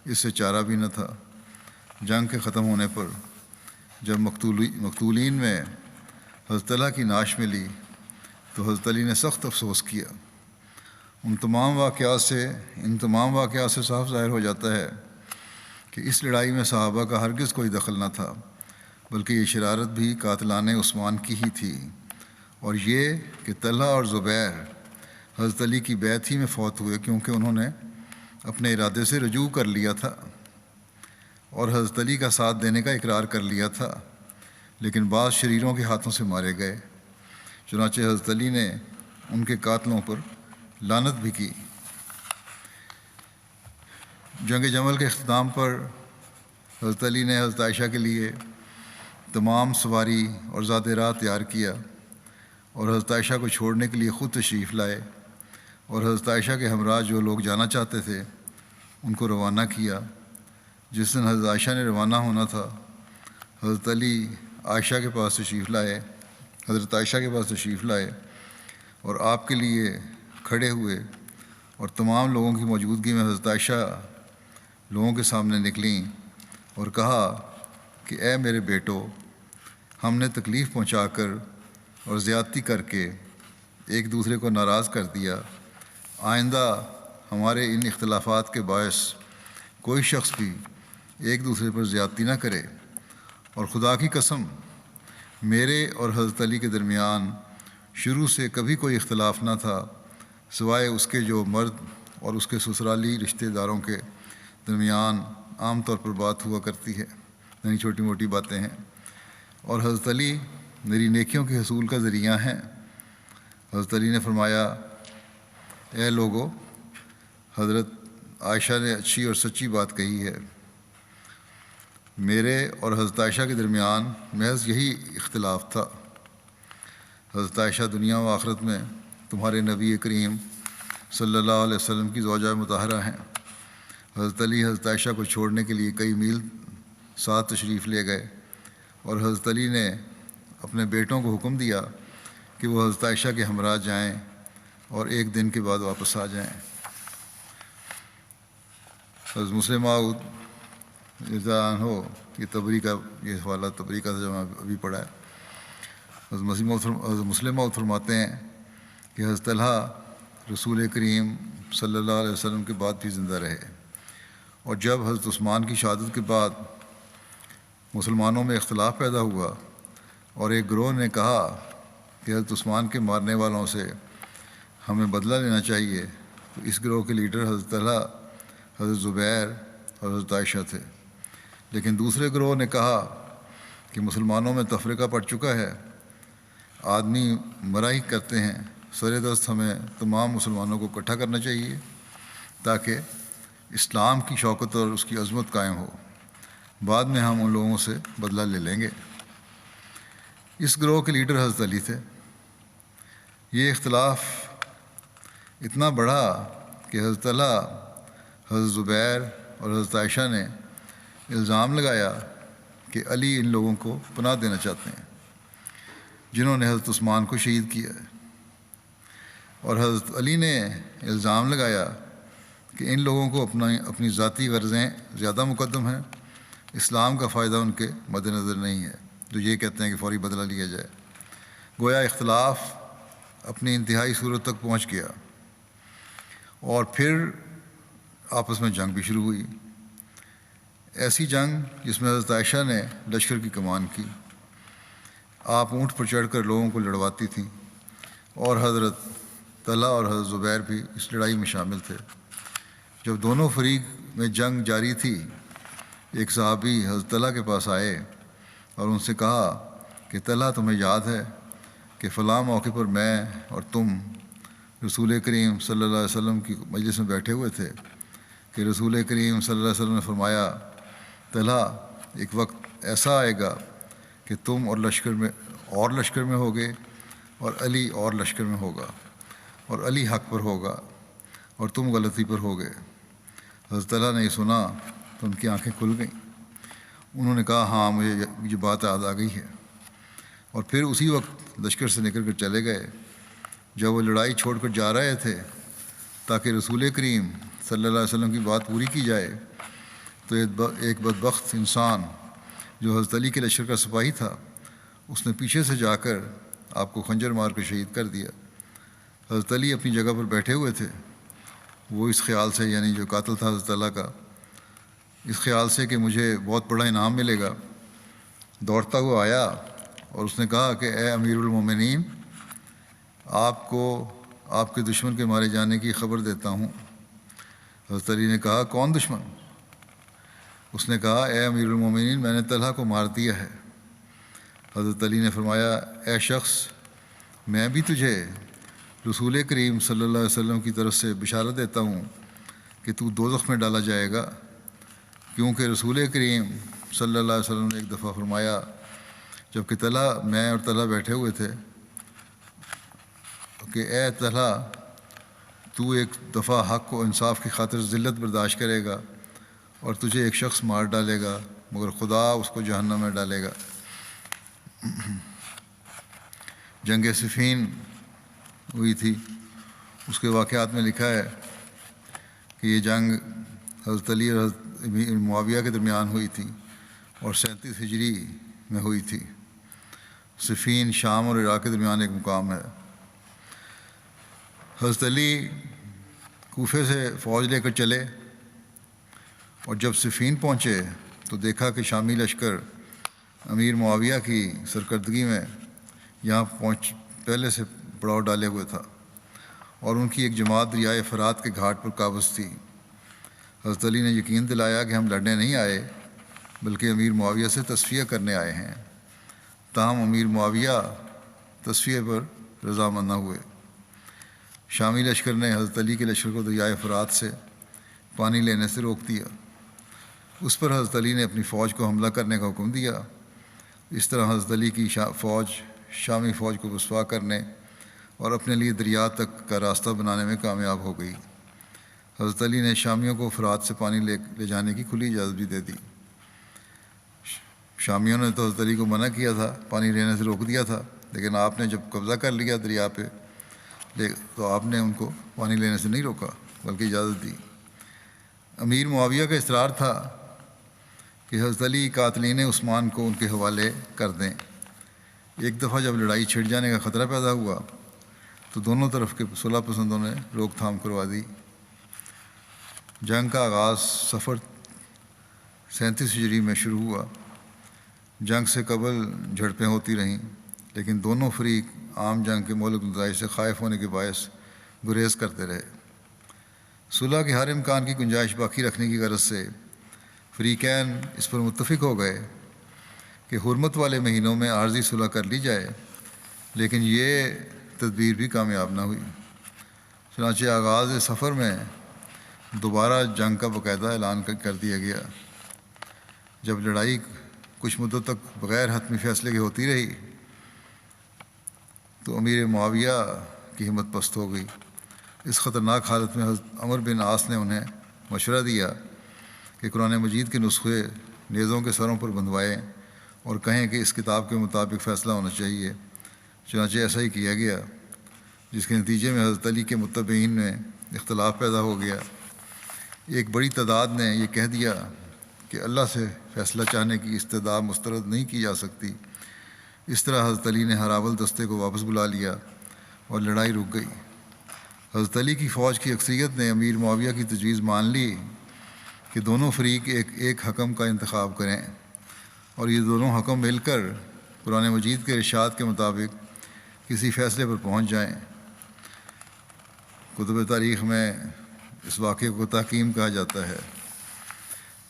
اس سے چارہ بھی نہ تھا۔ جنگ کے ختم ہونے پر جب مقتولین میں حضرت طلحہ کی نعش ملی تو حضرت علی نے سخت افسوس کیا۔ ان تمام واقعات سے صاف ظاہر ہو جاتا ہے کہ اس لڑائی میں صحابہ کا ہرگز کوئی دخل نہ تھا، بلکہ یہ شرارت بھی قاتلان عثمان کی ہی تھی، اور یہ کہ طلحہ اور زبیر حضرت علی کی بیعت ہی میں فوت ہوئے کیونکہ انہوں نے اپنے ارادے سے رجوع کر لیا تھا اور حضرت علی کا ساتھ دینے کا اقرار کر لیا تھا، لیکن بعض شریروں کے ہاتھوں سے مارے گئے۔ چنانچہ حضرت علی نے ان کے قاتلوں پر لعنت بھی کی۔ جنگ جمل کے اختتام پر حضرت علی نے حضرت عائشہ کے لیے تمام سواری اور ذات راہ تیار کیا اور حضرت عائشہ کو چھوڑنے کے لیے خود تشریف لائے، اور حضرت عائشہ کے ہمراہ جو لوگ جانا چاہتے تھے ان کو روانہ کیا۔ جس دن حضرت عائشہ نے روانہ ہونا تھا، حضرت علی حضرت عائشہ کے پاس تشریف لائے اور آپ کے لیے کھڑے ہوئے، اور تمام لوگوں کی موجودگی میں حضرت عائشہ لوگوں کے سامنے نکلیں اور کہا کہ اے میرے بیٹو، ہم نے تکلیف پہنچا کر اور زیادتی کر کے ایک دوسرے کو ناراض کر دیا۔ آئندہ ہمارے ان اختلافات کے باعث کوئی شخص بھی ایک دوسرے پر زیادتی نہ کرے، اور خدا کی قسم میرے اور حضرت علی کے درمیان شروع سے کبھی کوئی اختلاف نہ تھا سوائے اس کے جو مرد اور اس کے سسرالی رشتہ داروں کے درمیان عام طور پر بات ہوا کرتی ہے، یعنی چھوٹی موٹی باتیں ہیں، اور حضرت علی میری نیکیوں کے حصول کا ذریعہ ہیں۔ حضرت علی نے فرمایا، اے لوگو، حضرت عائشہ نے اچھی اور سچی بات کہی ہے، میرے اور حضرت عائشہ کے درمیان محض یہی اختلاف تھا۔ حضرت عائشہ دنیا و آخرت میں تمہارے نبی کریم صلی اللہ علیہ وسلم کی زوجہ مطہرہ ہیں۔ حضرت علی حضرت عائشہ کو چھوڑنے کے لیے کئی میل ساتھ تشریف لے گئے، اور حضرت علی نے اپنے بیٹوں کو حکم دیا کہ وہ حضرت عائشہ کے ہمراہ جائیں اور ایک دن کے بعد واپس آ جائیں۔ حضرت مسلم موعود رضی اللہ عنہ، یہ حوالہ تبری کا جو میں ابھی پڑھا ہے، حضرت مسلم موعود فرماتے ہیں کہ حضرت طلحہ رسول کریم صلی اللہ علیہ وسلم کے بعد بھی زندہ رہے، اور جب حضرت عثمان کی شہادت کے بعد مسلمانوں میں اختلاف پیدا ہوا اور ایک گروہ نے کہا کہ حضرت عثمان کے مارنے والوں سے ہمیں بدلہ لینا چاہیے، تو اس گروہ کے لیڈر حضرت طلحہ، حضرت زبیر اور حضرت عائشہ تھے۔ لیکن دوسرے گروہ نے کہا کہ مسلمانوں میں تفرقہ پڑ چکا ہے، آدمی مرائی کرتے ہیں، سر دست ہمیں تمام مسلمانوں کو اکٹھا کرنا چاہیے تاکہ اسلام کی شوکت اور اس کی عظمت قائم ہو، بعد میں ہم ان لوگوں سے بدلہ لے لیں گے۔ اس گروہ کے لیڈر حضرت علی تھے۔ یہ اختلاف اتنا بڑھا کہ حضرت طلحہ، حضرت زبیر اور حضرت عائشہ نے الزام لگایا کہ علی ان لوگوں کو پناہ دینا چاہتے ہیں جنہوں نے حضرت عثمان کو شہید کیا ہے، اور حضرت علی نے الزام لگایا کہ ان لوگوں کو اپنی ذاتی غرضیں زیادہ مقدم ہیں، اسلام کا فائدہ ان کے مد نظر نہیں ہے، جو یہ کہتے ہیں کہ فوری بدلہ لیا جائے۔ گویا اختلاف اپنی انتہائی صورت تک پہنچ گیا، اور پھر آپس میں جنگ بھی شروع ہوئی، ایسی جنگ جس میں حضرت عائشہ نے لشکر کی کمان کی، آپ اونٹ پر چڑھ کر لوگوں کو لڑواتی تھیں، اور حضرت طلحہ اور حضرت زبیر بھی اس لڑائی میں شامل تھے۔ جب دونوں فریق میں جنگ جاری تھی، ایک صحابی حضرت طلحہ کے پاس آئے اور ان سے کہا کہ طلحہ، تمہیں یاد ہے کہ فلاں موقع پر میں اور تم رسول کریم صلی اللہ علیہ وسلم کی مجلس میں بیٹھے ہوئے تھے کہ رسول کریم صلی اللہ علیہ وسلم نے فرمایا، طلحہ، ایک وقت ایسا آئے گا کہ تم اور لشکر میں ہوگے، اور علی اور لشکر میں ہوگا، اور علی حق پر ہوگا اور تم غلطی پر ہوگے۔ حضرت طلحہ نے یہ سنا تو ان کی آنکھیں کھل گئیں، انہوں نے کہا، ہاں مجھے یہ بات یاد آ گئی ہے، اور پھر اسی وقت لشکر سے نکل کر چلے گئے۔ جب وہ لڑائی چھوڑ کر جا رہے تھے تاکہ رسول کریم صلی اللہ علیہ وسلم کی بات پوری کی جائے، تو ایک بدبخت انسان جو حضرت علی کے لشکر کا سپاہی تھا، اس نے پیچھے سے جا کر آپ کو خنجر مار کر شہید کر دیا۔ حضرت علی اپنی جگہ پر بیٹھے ہوئے تھے، وہ اس خیال سے، یعنی جو قاتل تھا حضرت طلحہ کا، اس خیال سے کہ مجھے بہت بڑا انعام ملے گا، دوڑتا ہوا آیا اور اس نے کہا کہ اے امیر المومنین، آپ کو آپ کے دشمن کے مارے جانے کی خبر دیتا ہوں۔ حضرت علی نے کہا، کون دشمن؟ اس نے کہا، اے امیر المومنین، میں نے طلحہ کو مار دیا ہے۔ حضرت علی نے فرمایا، اے شخص، میں بھی تجھے رسول کریم صلی اللہ علیہ وسلم کی طرف سے بشارت دیتا ہوں کہ تو دوزخ میں ڈالا جائے گا، کیونکہ رسول کریم صلی اللہ علیہ وسلم نے ایک دفعہ فرمایا، جب کہ میں اور طلحہ بیٹھے ہوئے تھے، کہ اے طلحہ، تو ایک دفعہ حق و انصاف کی خاطر ذلت برداشت کرے گا اور تجھے ایک شخص مار ڈالے گا، مگر خدا اس کو جہنم میں ڈالے گا۔ جنگ صفین ہوئی تھی، اس کے واقعات میں لکھا ہے کہ یہ جنگ حضرت علی اور حضرت معاویہ کے درمیان ہوئی تھی اور 37 ہجری میں ہوئی تھی۔ صفین شام اور عراق کے درمیان ایک مقام ہے۔ حضرت علی کوفے سے فوج لے کر چلے اور جب صفین پہنچے تو دیکھا کہ شامی لشکر امیر معاویہ کی سرکردگی میں یہاں پہلے سے پڑاؤ ڈالے ہوئے تھا، اور ان کی ایک جماعت دریائے فرات کے گھاٹ پر قابض تھی۔ حضرت علی نے یقین دلایا کہ ہم لڑنے نہیں آئے بلکہ امیر معاویہ سے تصفیہ کرنے آئے ہیں، تاہم امیر معاویہ تصفیہ پر رضامند نہ ہوئے۔ شامی لشکر نے حضرت علی کے لشکر کو دریائے فرات سے پانی لینے سے روک دیا۔ اس پر حضرت علی نے اپنی فوج کو حملہ کرنے کا حکم دیا۔ اس طرح حضرت علی کی فوج شامی فوج کو رسوا کرنے اور اپنے لیے دریا تک کا راستہ بنانے میں کامیاب ہو گئی۔ حضرت علی نے شامیوں کو فرات سے پانی لے جانے کی کھلی اجازت بھی دے دی۔ شامیوں نے تو حضرت علی کو منع کیا تھا، پانی لینے سے روک دیا تھا، لیکن آپ نے جب قبضہ کر لیا دریا پہ تو آپ نے ان کو پانی لینے سے نہیں روکا بلکہ اجازت دی۔ امیر معاویہ کا اصرار تھا کہ حضرت علی قاتلین عثمان کو ان کے حوالے کر دیں۔ ایک دفعہ جب لڑائی چھڑ جانے کا خطرہ پیدا ہوا تو دونوں طرف کے صلح پسندوں نے روک تھام کروا دی۔ جنگ کا آغاز صفر 37 ہجری میں شروع ہوا۔ جنگ سے قبل جھڑپیں ہوتی رہیں، لیکن دونوں فریق عام جنگ کے مہلک نتائج سے خائف ہونے کے باعث گریز کرتے رہے۔ صلح کے ہر امکان کی گنجائش باقی رکھنے کی غرض سے فریقین اس پر متفق ہو گئے کہ حرمت والے مہینوں میں عارضی صلح کر لی جائے، لیکن یہ تدبیر بھی کامیاب نہ ہوئی۔ چنانچہ آغاز سفر میں دوبارہ جنگ کا باقاعدہ اعلان کر دیا گیا۔ جب لڑائی کچھ مدت تک بغیر حتمی فیصلے کے ہوتی رہی تو امیر معاویہ کی ہمت پست ہو گئی۔ اس خطرناک حالت میں حضرت عمر بن عاص نے انہیں مشورہ دیا کہ قرآن مجید کے نسخے نیزوں کے سروں پر بندھوائیں اور کہیں کہ اس کتاب کے مطابق فیصلہ ہونا چاہیے۔ چنانچہ ایسا ہی کیا گیا، جس کے نتیجے میں حضرت علی کے متبعین میں اختلاف پیدا ہو گیا۔ ایک بڑی تعداد نے یہ کہہ دیا کہ اللہ سے فیصلہ چاہنے کی استدعا مسترد نہیں کی جا سکتی۔ اس طرح حضرت علی نے ہراول دستے کو واپس بلا لیا اور لڑائی رک گئی۔ حضرت علی کی فوج کی اکثریت نے امیر معاویہ کی تجویز مان لی کہ دونوں فریق ایک حکم کا انتخاب کریں اور یہ دونوں حکم مل کر قرآن مجید کے ارشاد کے مطابق کسی فیصلے پر پہنچ جائیں۔ کتب تاریخ میں اس واقعے کو تحکیم کہا جاتا ہے۔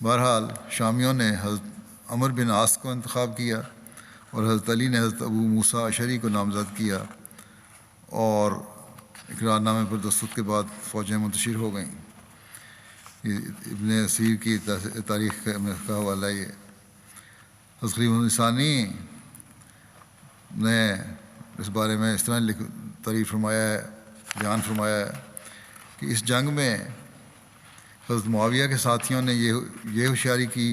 بہرحال شامیوں نے حضرت عمر بن عاص کو انتخاب کیا اور حضرت علی نے حضرت ابو موسیٰ اشعری کو نامزد کیا، اور اقرار نامے پر دستخط کے بعد فوجیں منتشر ہو گئیں۔ یہ ابن اسیر کی تاریخ کا حوالہ یہ۔ حضرت خلیفہ ثانی نے اس بارے میں اس طرح تعریف فرمایا ہے، بیان فرمایا ہے کہ اس جنگ میں حضرت معاویہ کے ساتھیوں نے یہ ہوشیاری کی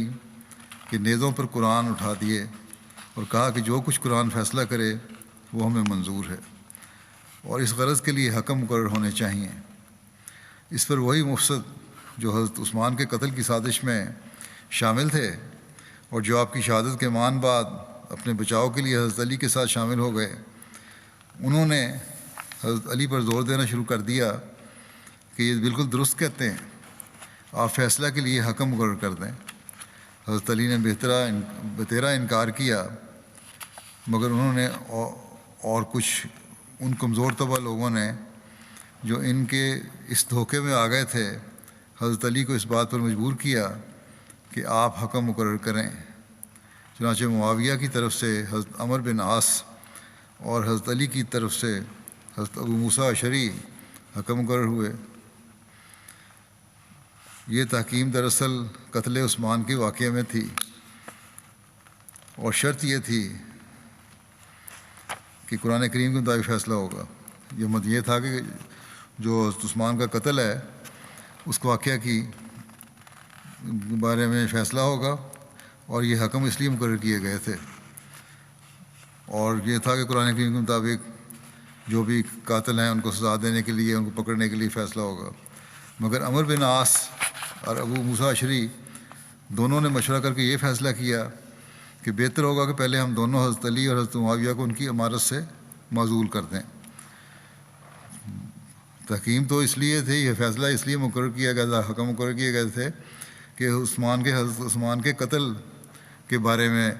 کہ نیزوں پر قرآن اٹھا دیے اور کہا کہ جو کچھ قرآن فیصلہ کرے وہ ہمیں منظور ہے، اور اس غرض کے لیے حکم مقرر ہونے چاہیے۔ اس پر وہی مفسد جو حضرت عثمان کے قتل کی سازش میں شامل تھے اور جو آپ کی شہادت کے مان بعد اپنے بچاؤ کے لیے حضرت علی کے ساتھ شامل ہو گئے، انہوں نے حضرت علی پر زور دینا شروع کر دیا کہ یہ بالکل درست کہتے ہیں، آپ فیصلہ کے لیے حکم مقرر کر دیں۔ حضرت علی نے بتیرا انکار کیا، مگر انہوں نے اور کچھ ان کمزور طبع لوگوں نے جو ان کے اس دھوکے میں آ گئے تھے، حضرت علی کو اس بات پر مجبور کیا کہ آپ حکم مقرر کریں۔ چنانچہ معاویہ کی طرف سے حضرت عمر بن عاص اور حضرت علی کی طرف سے حضرت ابو موسیٰ اشعری حکم مقرر ہوئے۔ یہ تحکیم دراصل قتل عثمان کے واقعے میں تھی، اور شرط یہ تھی کہ قرآن کریم کے مطابق فیصلہ ہوگا۔ یہ تھا کہ جو حضرت عثمان کا قتل ہے اس واقعہ کی بارے میں فیصلہ ہوگا، اور یہ حکم اس لیے مقرر کیے گئے تھے، اور یہ تھا کہ قرآن کریم کے مطابق جو بھی قاتل ہیں ان کو سزا دینے کے لیے، ان کو پکڑنے کے لیے فیصلہ ہوگا۔ مگر عمر بن عاص اور ابو موسیٰ اشعری دونوں نے مشورہ کر کے یہ فیصلہ کیا کہ بہتر ہوگا کہ پہلے ہم دونوں حضرت علی اور حضرت معاویہ کو ان کی امارت سے معزول کر دیں۔ تحکیم تو اس لیے تھی، یہ فیصلہ اس لیے مقرر کیا گیا تھا، حکم مقرر کیے گئے تھے کہ حضرت عثمان کے قتل کے بارے میں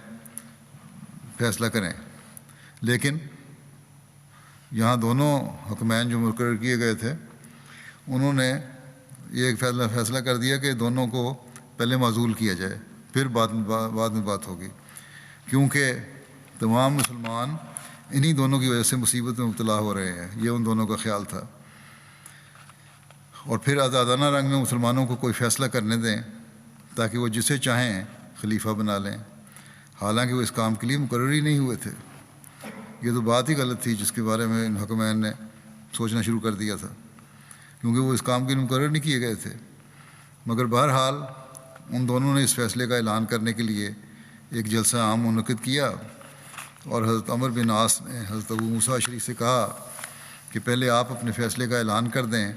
فیصلہ کریں، لیکن یہاں دونوں حکمین جو مقرر کیے گئے تھے انہوں نے یہ ایک فیصلہ کر دیا کہ دونوں کو پہلے معزول کیا جائے، پھر بعد میں بات ہوگی، کیونکہ تمام مسلمان انہی دونوں کی وجہ سے مصیبت میں مبتلا ہو رہے ہیں، یہ ان دونوں کا خیال تھا۔ اور پھر آزادانہ رنگ میں مسلمانوں کو کوئی فیصلہ کرنے دیں تاکہ وہ جسے چاہیں خلیفہ بنا لیں، حالانکہ وہ اس کام کے لیے مقرر ہی نہیں ہوئے تھے۔ یہ تو بات ہی غلط تھی جس کے بارے میں ان حکمین نے سوچنا شروع کر دیا تھا، کیونکہ وہ اس کام کے لیے مقرر نہیں کیے گئے تھے۔ مگر بہرحال ان دونوں نے اس فیصلے کا اعلان کرنے کے لیے ایک جلسہ عام منعقد کیا، اور حضرت عمر بن عاص نے حضرت ابو موسیٰ اشعری سے کہا کہ پہلے آپ اپنے فیصلے کا اعلان کر دیں،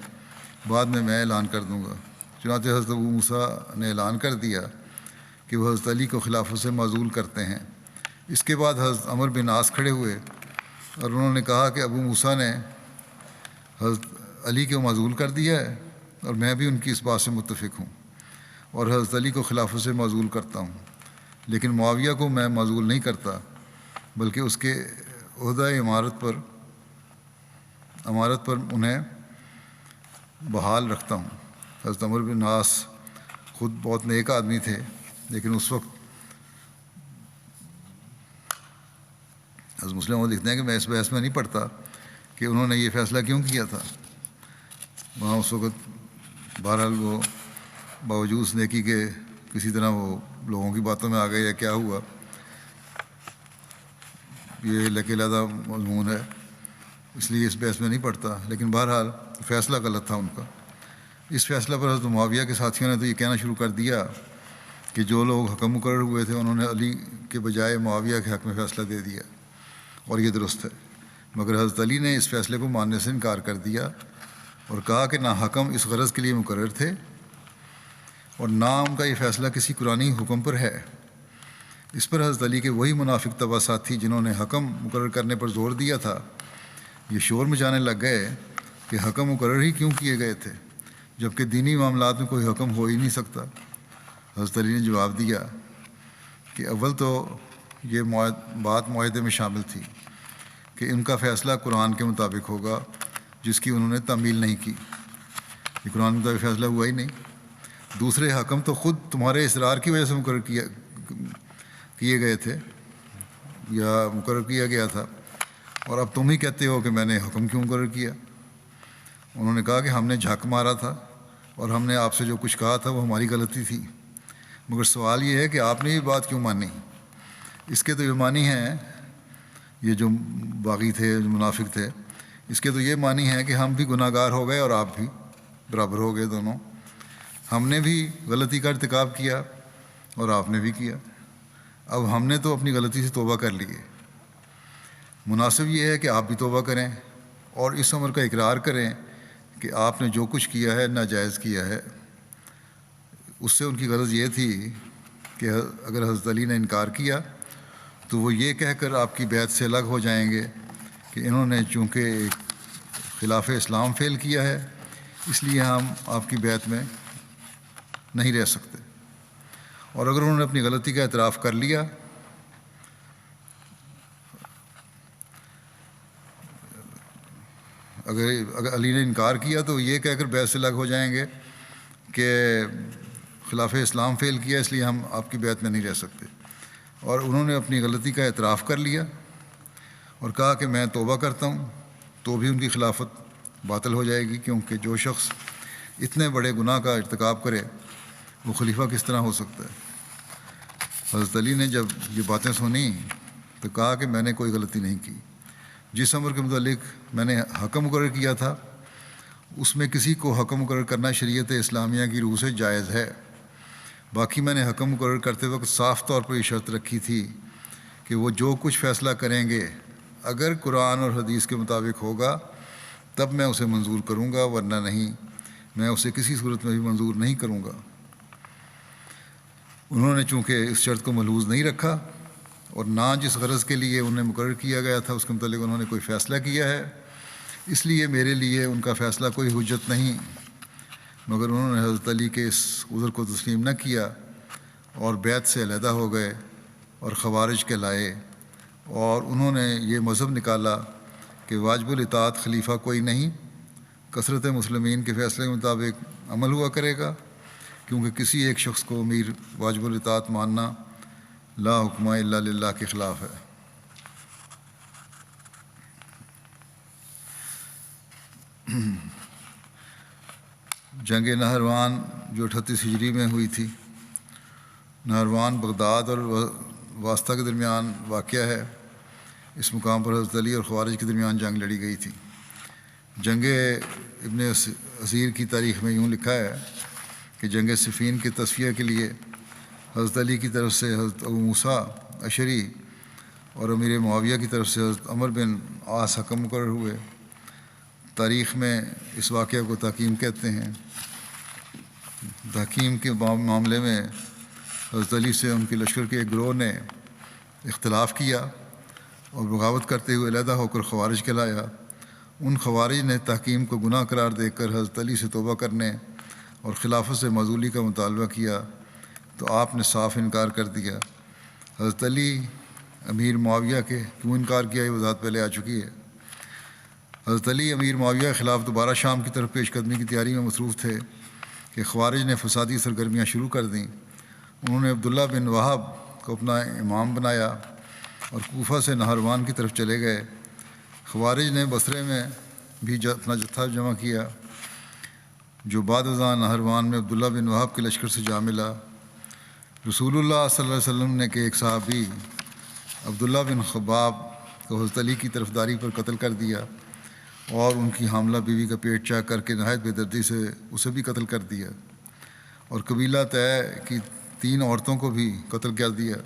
بعد میں اعلان کر دوں گا۔ چنانچہ حضرت ابو موسیٰ نے اعلان کر دیا کہ وہ حضرت علی کو خلافت سے معزول کرتے ہیں۔ اس کے بعد حضرت عمر بن عاص کھڑے ہوئے اور انہوں نے کہا کہ ابو موسیٰ نے حضرت علی کو معزول کر دیا ہے، اور میں بھی ان کی اس بات سے متفق ہوں، اور حضرت علی کو خلافت سے معزول کرتا ہوں، لیکن معاویہ کو میں معزول نہیں کرتا، بلکہ اس کے عہدہ امارت پر انہیں بحال رکھتا ہوں۔ حضرت عمر بن عاص خود بہت نیک آدمی تھے، لیکن اس وقت حضرت مسلم وہ لکھتے ہیں کہ میں اس بحث میں نہیں پڑھتا کہ انہوں نے یہ فیصلہ کیوں کیا تھا۔ وہاں اس وقت بہرحال وہ باوجود نیکی کے کسی طرح وہ لوگوں کی باتوں میں آ گئے یا کیا ہوا، یہ علیحدہ مضمون ہے، اس لیے اس بحث میں نہیں پڑھتا، لیکن بہرحال فیصلہ غلط تھا ان کا۔ اس فیصلہ پر حضرت معاویہ کے ساتھیوں نے تو یہ کہنا شروع کر دیا کہ جو لوگ حکم مقرر ہوئے تھے انہوں نے علی کے بجائے معاویہ کے حق میں فیصلہ دے دیا، اور یہ درست ہے۔ مگر حضرت علی نے اس فیصلے کو ماننے سے انکار کر دیا اور کہا کہ نہ حکم اس غرض کے لیے مقرر تھے اور نہ ان کا یہ فیصلہ کسی قرآنی حکم پر ہے۔ اس پر حضرت علی کے وہی منافق طبع ساتھی جنہوں نے حکم مقرر کرنے پر زور دیا تھا، یہ شور مچانے لگ گئے کہ حکم مقرر ہی کیوں کیے گئے تھے جبکہ دینی معاملات میں کوئی حکم ہو ہی نہیں سکتا؟ حضرت علی نے جواب دیا کہ اول تو یہ بات معاہدے میں شامل تھی کہ ان کا فیصلہ قرآن کے مطابق ہوگا جس کی انہوں نے تعمیل نہیں کی، یہ قرآن کے مطابق فیصلہ ہوا ہی نہیں۔ دوسرے، حکم تو خود تمہارے اصرار کی وجہ سے مقرر کیے گئے تھے یا مقرر کیا گیا تھا، اور اب تم ہی کہتے ہو کہ میں نے حکم کیوں مقرر کیا؟ انہوں نے کہا کہ ہم نے جھک مارا تھا اور ہم نے آپ سے جو کچھ کہا تھا وہ ہماری غلطی تھی، مگر سوال یہ ہے کہ آپ نے یہ بات کیوں مانی؟ اس کے تو یہ معنی ہیں، یہ جو باغی تھے، جو منافق تھے، اس کے تو یہ معنی ہے کہ ہم بھی گناہ گار ہو گئے اور آپ بھی برابر ہو گئے دونوں، ہم نے بھی غلطی کا ارتکاب کیا اور آپ نے بھی کیا، اب ہم نے تو اپنی غلطی سے توبہ کر لی ہے، مناسب یہ ہے کہ آپ بھی توبہ کریں اور اس امر کا اقرار کریں کہ آپ نے جو کچھ کیا ہے ناجائز کیا ہے۔ اس سے ان کی غرض یہ تھی کہ اگر حضرت علی نے انکار کیا تو وہ یہ کہہ کر آپ کی بیعت سے الگ ہو جائیں گے کہ انہوں نے چونکہ ایک خلاف اسلام فعل کیا ہے اس لیے ہم آپ کی بیعت میں نہیں رہ سکتے، اور اگر انہوں نے اپنی غلطی کا اعتراف کر لیا اگر علی نے انکار کیا تو یہ کہہ کر بیعت سے الگ ہو جائیں گے کہ خلاف اسلام فعل کیا اس لیے ہم آپ کی بیعت میں نہیں رہ سکتے، اور انہوں نے اپنی غلطی کا اعتراف کر لیا اور کہا کہ میں توبہ کرتا ہوں، تو بھی ان کی خلافت باطل ہو جائے گی، کیونکہ جو شخص اتنے بڑے گناہ کا ارتکاب کرے وہ خلیفہ کس طرح ہو سکتا ہے؟ حضرت علی نے جب یہ باتیں سنی تو کہا کہ میں نے کوئی غلطی نہیں کی، جس امر کے متعلق میں نے حکم مقرر کیا تھا اس میں کسی کو حکم مقرر کرنا شریعت اسلامیہ کی روح سے جائز ہے، باقی میں نے حکم مقرر کرتے وقت صاف طور پر یہ شرط رکھی تھی کہ وہ جو کچھ فیصلہ کریں گے اگر قرآن اور حدیث کے مطابق ہوگا تب میں اسے منظور کروں گا، ورنہ نہیں، میں اسے کسی صورت میں بھی منظور نہیں کروں گا۔ انہوں نے چونکہ اس شرط کو ملحوظ نہیں رکھا اور نہ جس غرض کے لیے انہیں مقرر کیا گیا تھا اس کے متعلق انہوں نے کوئی فیصلہ کیا ہے، اس لیے میرے لیے ان کا فیصلہ کوئی حجت نہیں، مگر انہوں نے حضرت علی کے اس عذر کو تسلیم نہ کیا اور بیعت سے علیحدہ ہو گئے اور خوارج کہلائے، اور انہوں نے یہ مذہب نکالا کہ واجب الاطاعت خلیفہ کوئی نہیں، کثرت مسلمین کے فیصلے کے مطابق عمل ہوا کرے گا، کیونکہ کسی ایک شخص کو امیر واجب الاطاعت ماننا لا حکم الا للہ کے خلاف ہے۔ جنگ نہروان جو 38 ہجری میں ہوئی تھی، نہروان بغداد اور واسطہ کے درمیان واقعہ ہے، اس مقام پر حضرت علی اور خوارج کے درمیان جنگ لڑی گئی تھی۔ جنگ ابن اسیر کی تاریخ میں یوں لکھا ہے کہ جنگ صفین کے تصفیہ کے لیے حضرت علی کی طرف سے حضرت ابو موسیٰ اشعری اور امیر معاویہ کی طرف سے حضرت عمر بن عاص حکم مقرر ہوئے۔ تاریخ میں اس واقعہ کو تحکیم کہتے ہیں۔ تحکیم کے معاملے میں حضرت علی سے ان کے لشکر کے ایک گروہ نے اختلاف کیا اور بغاوت کرتے ہوئے علیحدہ ہو کر خوارج کہلایا۔ ان خوارج نے تحکیم کو گناہ قرار دے کر حضرت علی سے توبہ کرنے اور خلافت سے معزولی کا مطالبہ کیا تو آپ نے صاف انکار کر دیا۔ حضرت علی امیر معاویہ کے کیوں انکار کیا یہ وضاحت پہلے آ چکی ہے۔ حضرت علی امیر معاویہ کے خلاف دوبارہ شام کی طرف پیش قدمی کی تیاری میں مصروف تھے کہ خوارج نے فسادی سرگرمیاں شروع کر دیں۔ انہوں نے عبداللہ بن وہب کو اپنا امام بنایا اور کوفہ سے نہروان کی طرف چلے گئے۔ خوارج نے بصرے میں بھی اپنا جتھا جمع کیا جو بعد ازاں نہروان میں عبداللہ بن وہب کے لشکر سے جا ملا۔ رسول اللہ صلی اللہ علیہ وسلم نے کہ ایک صحابی عبداللہ بن خباب کو حضرت علی کی طرفداری پر قتل کر دیا اور ان کی حاملہ بیوی کا پیٹ چاک کر کے نہایت بے دردی سے اسے بھی قتل کر دیا، اور قبیلہ طے کی 3 عورتوں کو بھی قتل کر دیا۔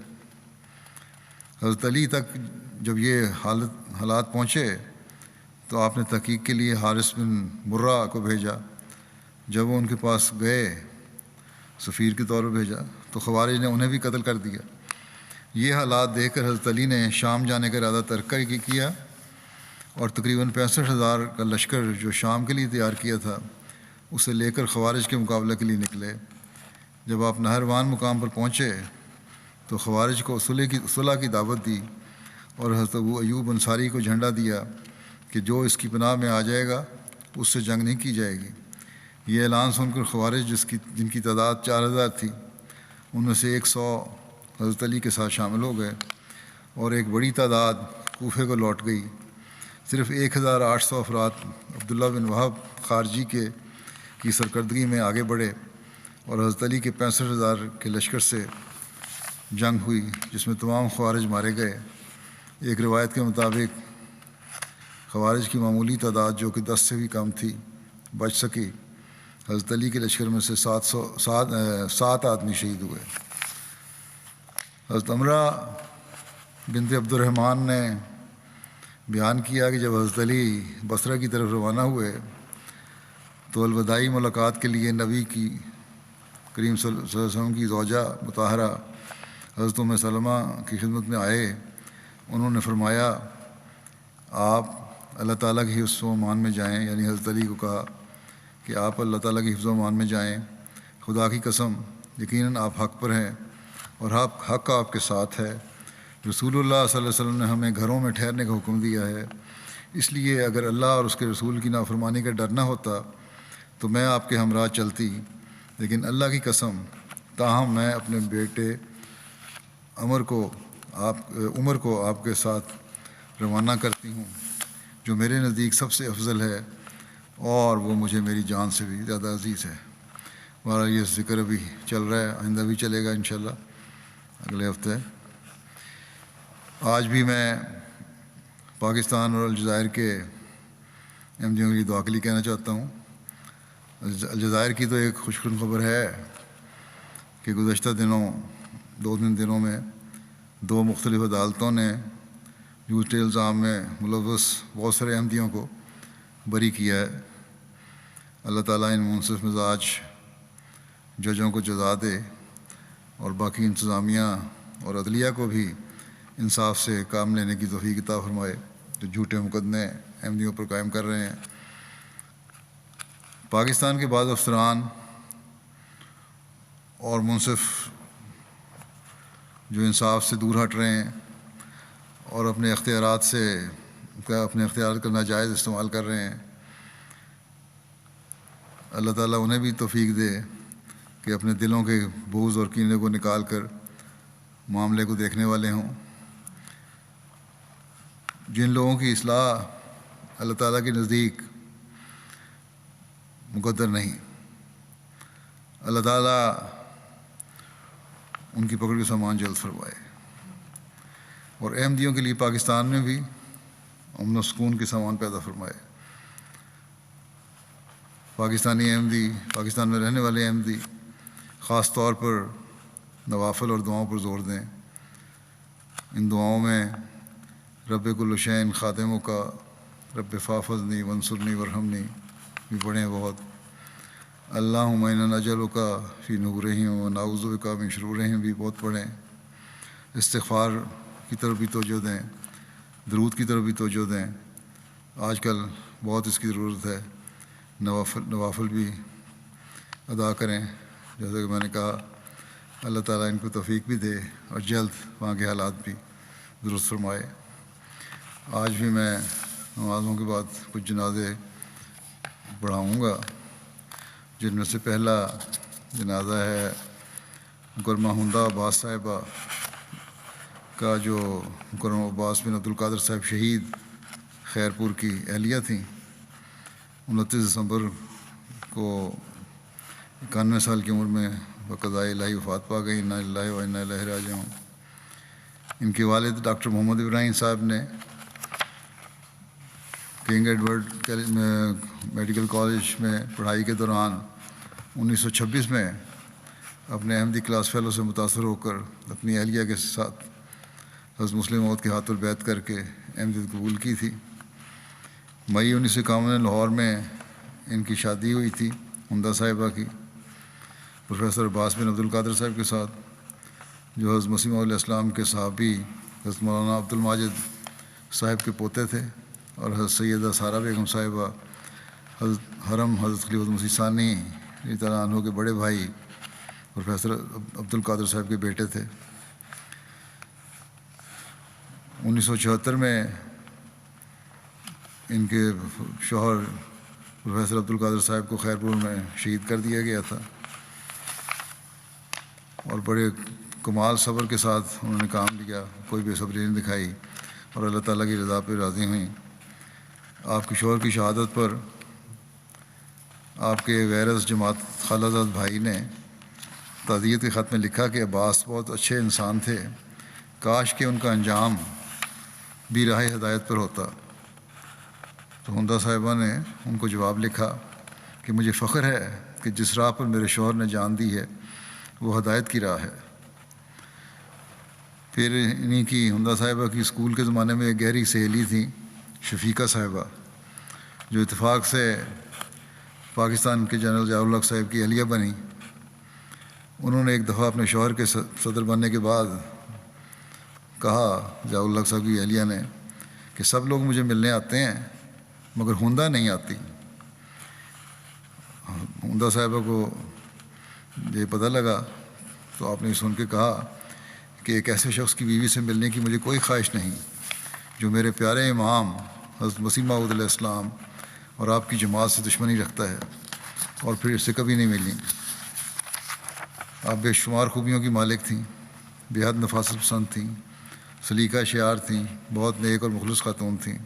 حضرت علی تک جب یہ حالات پہنچے تو آپ نے تحقیق کے لیے حارث بن مرہ کو بھیجا۔ جب وہ ان کے پاس گئے، سفیر کے طور پر بھیجا، تو خوارج نے انہیں بھی قتل کر دیا۔ یہ حالات دیکھ کر حضرت علی نے شام جانے کا ارادہ ترک کیا اور تقریباً 65,000 کا لشکر جو شام کے لیے تیار کیا تھا اسے لے کر خوارج کے مقابلے کے لیے نکلے۔ جب آپ نہروان مقام پر پہنچے تو خوارج کو صلح کی دعوت دی اور حضرت ابو ایوب انصاری کو جھنڈا دیا کہ جو اس کی پناہ میں آ جائے گا اس سے جنگ نہیں کی جائے گی۔ یہ اعلان سن کر خوارج جن کی تعداد 4,000 تھی، ان میں سے 100 حضرت علی کے ساتھ شامل ہو گئے اور ایک بڑی تعداد کوفے کو لوٹ گئی۔ صرف 1,800 افراد عبداللہ بن وہب خارجی کی سرکردگی میں آگے بڑھے اور حضرت علی کے 65,000 کے لشکر سے جنگ ہوئی، جس میں تمام خوارج مارے گئے۔ ایک روایت کے مطابق خوارج کی معمولی تعداد جو کہ 10 سے بھی کم تھی بچ سکی۔ حضرت علی کے لشکر میں سے 7 آدمی شہید ہوئے۔ حضرت عمرہ بنت عبد الرحمن نے بیان کیا کہ جب حضرت علی بصرہ کی طرف روانہ ہوئے تو الوداعی ملاقات کے لیے نبی کی کریم صلی اللہ علیہ وسلم کی زوجہ مطہرہ حضرت ام سلمہ کی خدمت میں آئے۔ انہوں نے فرمایا آپ اللہ تعالیٰ کے حفظ و امان میں جائیں، یعنی حضرت علی کو کہا کہ آپ اللہ تعالیٰ کے حفظ و امان میں جائیں، خدا کی قسم یقیناً آپ حق پر ہیں اور حق آپ کے ساتھ ہے۔ رسول اللہ صلی اللہ علیہ وسلم نے ہمیں گھروں میں ٹھہرنے کا حکم دیا ہے، اس لیے اگر اللہ اور اس کے رسول کی نافرمانی کا ڈر نہ ہوتا تو میں آپ کے ہمراہ چلتی، لیکن اللہ کی قسم تاہم میں اپنے بیٹے عمر کو آپ کے ساتھ روانہ کرتی ہوں جو میرے نزدیک سب سے افضل ہے اور وہ مجھے میری جان سے بھی زیادہ عزیز ہے۔ ہمارا یہ ذکر ابھی چل رہا ہے، آئندہ بھی چلے گا انشاءاللہ اگلے ہفتے۔ آج بھی میں پاکستان اور الجزائر کے احمدیوں کے لیے دعا کے لیے کہنا چاہتا ہوں۔ الجزائر کی تو ایک خوشخبری خبر ہے کہ گزشتہ دو دنوں میں 2 مختلف عدالتوں نے جھوٹے الزام میں ملوث بہت سارے احمدیوں کو بری کیا ہے۔ اللہ تعالیٰ ان منصف مزاج ججوں کو جزا دے اور باقی انتظامیہ اور عدلیہ کو بھی انصاف سے کام لینے کی توفیق عطا فرمائے جو جھوٹے مقدمے احمدیوں پر قائم کر رہے ہیں۔ پاکستان کے بعض افسران اور منصف جو انصاف سے دور ہٹ رہے ہیں اور اپنے اختیارات کا ناجائز استعمال کر رہے ہیں، اللہ تعالیٰ انہیں بھی توفیق دے کہ اپنے دلوں کے بغض اور کینے کو نکال کر معاملے کو دیکھنے والے ہوں۔ جن لوگوں کی اصلاح اللہ تعالیٰ کے نزدیک مقدر نہیں، اللہ تعالیٰ ان کی پکڑ کے سامان جلد فرمائے اور احمدیوں کے لیے پاکستان میں بھی امن و سکون کے سامان پیدا فرمائے۔ پاکستانی احمدی، پاکستان میں رہنے والے احمدی خاص طور پر نوافل اور دعاؤں پر زور دیں۔ ان دعاؤں میں رب کل شین خادموں کا رب فافظنی ونصرنی ورحمنی بھی پڑھیں بہت۔ اللہم انا نجعلک فی نورہم ونعوذ بک من شرورہم بھی بہت پڑھیں۔ استغفار کی طرف بھی توجہ دیں، درود کی طرف بھی توجہ دیں، آج کل بہت اس کی ضرورت ہے۔ نوافل بھی ادا کریں، جیسا کہ میں نے کہا اللہ تعالیٰ ان کو توفیق بھی دے اور جلد وہاں کے حالات بھی درست فرمائے۔ آج بھی میں نمازوں کے بعد کچھ جنازے پڑھاؤں گا، جن میں سے پہلا جنازہ ہے مکرمہ ہندہ عباس صاحبہ کا، جو مکرمہ عباس بن عبدالقادر صاحب شہید خیرپور کی اہلیہ تھیں۔ 29 دسمبر کو 91 سال کی عمر میں بقضائے الہی وفات پا گئی۔ انا للہ و انا الیہ راجعون۔ ان کے والد ڈاکٹر محمد ابراہیم صاحب نے کنگ ایڈورڈ میڈیکل کالج میں پڑھائی کے دوران 1926 میں اپنے احمدی کلاس فیلو سے متاثر ہو کر اپنی اہلیہ کے ساتھ حضرت مسلم موعود کے ہاتھ پر بیعت کر کے احمدیت قبول کی تھی۔ مئی 1951 میں لاہور میں ان کی شادی ہوئی تھی ہندہ صاحبہ کی پروفیسر عباس بن عبدالقادر صاحب کے ساتھ، جو حضرت مسیح علیہ السلام کے صحابی حضرت مولانا عبد الماجد صاحب کے پوتے تھے اور حضرت سیدہ سارہ بیگم صاحبہ حضرت حرم حضرت خلیفۃ مسیح ثانی رضی اللہ عنہ کے بڑے بھائی پروفیسر عبدالقادر صاحب کے بیٹے تھے۔ 1974 میں ان کے شوہر پروفیسر عبدالقادر صاحب کو خیرپور میں شہید کر دیا گیا تھا، اور بڑے کمال صبر کے ساتھ انہوں نے کام لیا، کوئی بے صبری نہیں دکھائی اور اللہ تعالیٰ کی رضا پہ راضی ہوئیں۔ آپ کے شوہر کی شہادت پر آپ کے غیرز جماعت خالد بھائی نے تعزیت کے خط میں لکھا کہ عباس بہت اچھے انسان تھے، کاش کہ ان کا انجام بھی راہ ہدایت پر ہوتا۔ تو ہندا صاحبہ نے ان کو جواب لکھا کہ مجھے فخر ہے کہ جس راہ پر میرے شوہر نے جان دی ہے وہ ہدایت کی راہ ہے۔ پھر انہی کی ہندا صاحبہ کی اسکول کے زمانے میں ایک گہری سہیلی تھیں شفیقہ صاحبہ، جو اتفاق سے پاکستان کے جنرل ضیاء الحق صاحب کی اہلیہ بنی۔ انہوں نے ایک دفعہ اپنے شوہر کے صدر بننے کے بعد کہا ضیاء الحق صاحب کی اہلیہ نے کہ سب لوگ مجھے ملنے آتے ہیں مگر ہندا نہیں آتی۔ ہندا صاحبہ کو یہ پتہ لگا تو آپ نے سن کے کہا کہ ایک ایسے شخص کی بیوی سے ملنے کی مجھے کوئی خواہش نہیں جو میرے پیارے امام حضرت مسیح موعود علیہ السلام اور آپ کی جماعت سے دشمنی رکھتا ہے، اور پھر اس سے کبھی نہیں ملی۔ آپ بے شمار خوبیوں کی مالک تھیں، بے حد نفاست پسند تھیں، سلیقہ شعار تھیں، بہت نیک اور مخلص خاتون تھیں،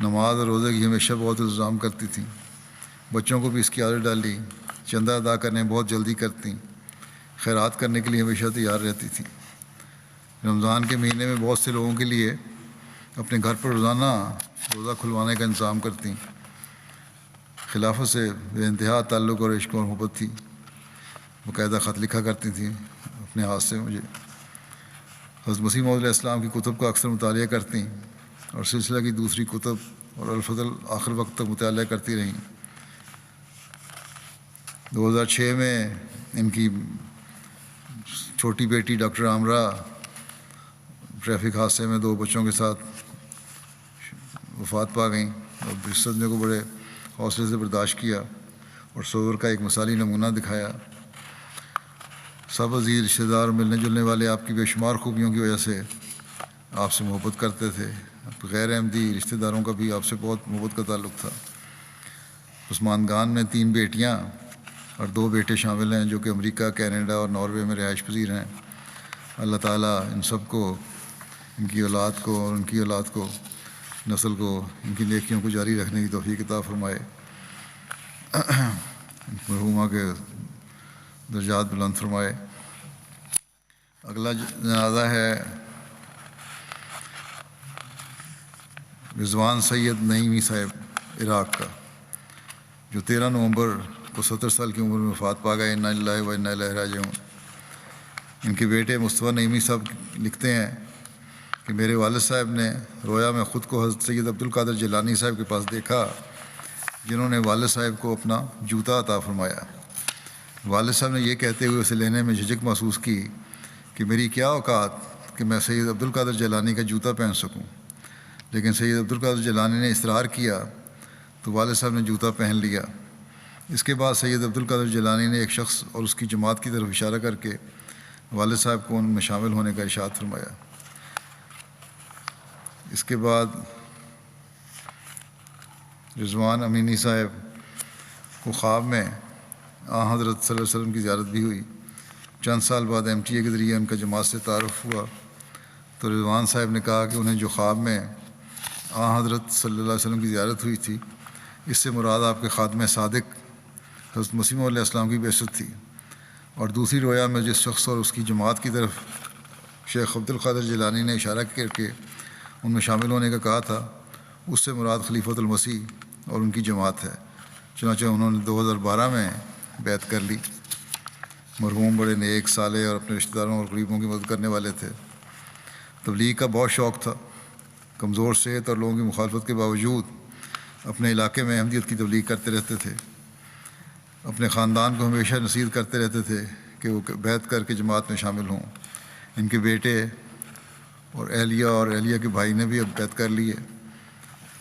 نماز اور روزے کی ہمیشہ بہت انتظام کرتی تھیں، بچوں کو بھی اس کی عادت ڈالی، چندہ ادا کرنے میں بہت جلدی کرتیں، خیرات کرنے کے لیے ہمیشہ تیار رہتی تھیں۔ رمضان کے مہینے میں بہت سے لوگوں کے لیے اپنے گھر پر روزانہ روزہ کھلوانے کا انتظام کرتیں۔ خلافت سے بے انتہا تعلق اور عشق اور محبت تھی، باقاعدہ خط لکھا کرتی تھیں اپنے ہاتھ سے مجھے۔ حضرت مسیح موعود علیہ السلام کی کتب کا اکثر مطالعہ کرتیں اور سلسلہ کی دوسری کتب اور الفضل آخر وقت تک مطالعہ کرتی رہیں۔ 2006 میں ان کی چھوٹی بیٹی ڈاکٹر عامرہ ٹریفک حادثے میں 2 بچوں کے ساتھ وفات پا گئیں، اور اس صدمے کو بڑے حوصلے سے برداشت کیا اور صبر کا ایک مثالی نمونہ دکھایا۔ سب عزیز رشتہ دار ملنے جلنے والے آپ کی بے شمار خوبیوں کی وجہ سے آپ سے محبت کرتے تھے۔ غیر احمدی رشتہ داروں کا بھی آپ سے بہت محبت کا تعلق تھا۔ عثمان گان میں 3 بیٹیاں اور 2 بیٹے شامل ہیں جو کہ امریکہ، کینیڈا اور ناروے میں رہائش پذیر ہیں۔ اللہ تعالیٰ ان سب کو، ان کی اولاد کو اور ان کی اولاد کو، نسل کو، ان کی نیکیوں کو جاری رکھنے کی توفیق عطا فرمائے، مرحومہ کے درجات بلند فرمائے۔ اگلا جنازہ ہے رضوان سید نعیمی صاحب عراق کا، جو 13 نومبر کو 70 سال کی عمر میں وفات پا گئے۔ انا للہ و انا الیہ راجعون۔ ان کے بیٹے مصطفیٰ نعیمی صاحب لکھتے ہیں کہ میرے والد صاحب نے رویا میں خود کو حضرت سید عبدالقادر جیلانی صاحب کے پاس دیکھا، جنہوں نے والد صاحب کو اپنا جوتا عطا فرمایا۔ والد صاحب نے یہ کہتے ہوئے اسے لینے میں جھجک محسوس کی کہ میری کیا اوقات کہ میں سید عبدالقادر جیلانی کا جوتا پہن سکوں، لیکن سید عبدالقادر جیلانی نے اصرار کیا تو والد صاحب نے جوتا پہن لیا۔ اس کے بعد سید عبدالقادر جیلانی نے ایک شخص اور اس کی جماعت کی طرف اشارہ کر کے والد صاحب کو ان میں شامل ہونے کا ارشاد فرمایا۔ اس کے بعد رضوان امینی صاحب کو خواب میں حضرت صلی اللہ علیہ وسلم کی زیارت بھی ہوئی۔ چند سال بعد MTA کے ذریعے ان کا جماعت سے تعارف ہوا تو رضوان صاحب نے کہا کہ انہیں جو خواب میں حضرت صلی اللہ علیہ وسلم کی زیارت ہوئی تھی، اس سے مراد آپ کے خادم صادق حضرت مسیح موعود علیہ السلام کی بعثت تھی، اور دوسری رویا میں جس شخص اور اس کی جماعت کی طرف شیخ عبدالقادر جیلانی نے اشارہ کر کے ان میں شامل ہونے کا کہا تھا، اس سے مراد خلیفۃ المسیح اور ان کی جماعت ہے۔ چنانچہ انہوں نے 2012 میں بیعت کر لی۔ مرحوم بڑے نیک، صالح اور اپنے رشتہ داروں اور قریبوں کی مدد کرنے والے تھے۔ تبلیغ کا بہت شوق تھا۔ کمزور صحت اور لوگوں کی مخالفت کے باوجود اپنے علاقے میں احمدیت کی تبلیغ کرتے رہتے تھے۔ اپنے خاندان کو ہمیشہ نصیحت کرتے رہتے تھے کہ وہ بیعت کر کے جماعت میں شامل ہوں۔ ان کے بیٹے اور اہلیہ کے بھائی نے بھی اب بیعت کر لی ہے۔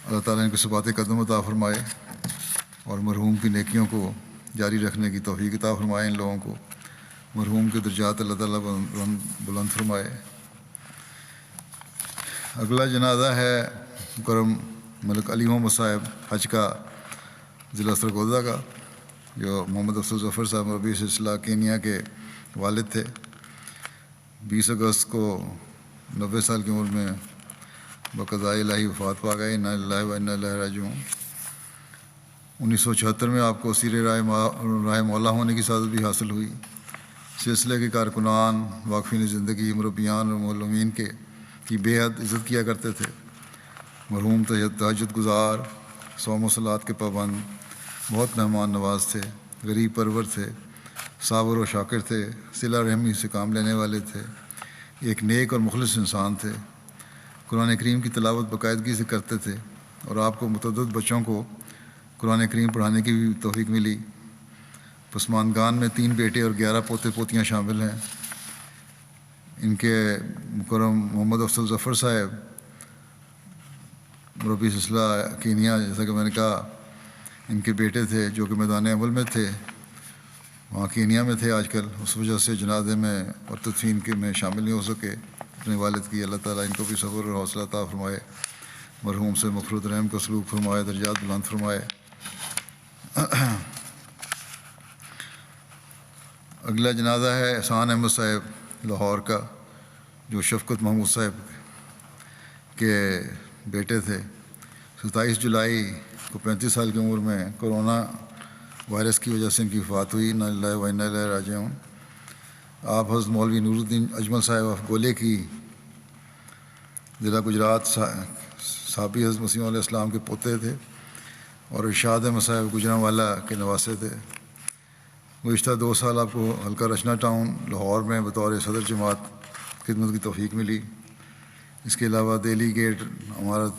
اللہ تعالیٰ ان کو ثبات قدم عطا فرمائے اور مرحوم کی نیکیوں کو جاری رکھنے کی توفیق عطا فرمائے ان لوگوں کو. مرحوم کے درجات اللہ تعالیٰ بلند فرمائے. اگلا جنازہ ہے مکرم ملک علی محمد صاحب حج کا ضلع سرگودا کا، جو محمد افضل ظفر صاحب ربیع سلسلہ کینیا کے والد تھے. 20 اگست کو 90 سال کی عمر میں بقضائے الہی وفات پا گئے. انا للہ و انا الیہ راجعون. 1976 میں آپ کو اسیر راہ مولا ہونے کی سعادت بھی حاصل ہوئی. سلسلے کے کارکنان، واقفین زندگی، مربیان اور معلمین کی بے حد عزت کیا کرتے تھے. مرحوم تہجد گزار، صوم و صلات کے پابند، بہت مہمان نواز تھے، غریب پرور تھے، صابر و شاکر تھے، صلہ رحمی سے کام لینے والے تھے، ایک نیک اور مخلص انسان تھے. قرآن کریم کی تلاوت باقاعدگی سے کرتے تھے اور آپ کو متعدد بچوں کو قرآن کریم پڑھانے کی بھی توفیق ملی. پسماندگان میں 3 بیٹے اور 11 پوتے پوتیاں شامل ہیں. ان کے مکرم محمد افضل ظفر صاحب مربی سلسلہ کینیا، جیسا کہ میں نے کہا، ان کے بیٹے تھے جو کہ میدان عمل میں تھے، وہاں کینیا میں تھے آج کل. اس وجہ سے جنازے میں اور تدفین کے میں شامل نہیں ہو سکے اپنے والد کی. اللہ تعالیٰ ان کو بھی صبر اور حوصلہ عطا فرمائے. مرحوم سے مغفرت رحم کا سلوک فرمائے، درجات بلند فرمائے. اگلا جنازہ ہے احسان احمد صاحب لاہور کا، جو شفقت محمود صاحب کے بیٹے تھے. 27 جولائی کو 35 سال کی عمر میں کرونا وائرس کی وجہ سے ان کی وفات ہوئی. انا للہ و انا الیہ راجعون. آپ حضرت مولوی نور الدین اجمل صاحب آف گولے کی ضلع گجرات صحابی حضرت مسیح علیہ السلام کے پوتے تھے اور ارشاد احمد صاحب گجرانوالا کے نواسے تھے. گزشتہ 2 سال آپ کو حلقہ رچنا ٹاؤن لاہور میں بطور صدر جماعت خدمت کی توفیق ملی. اس کے علاوہ دہلی گیٹ عمارت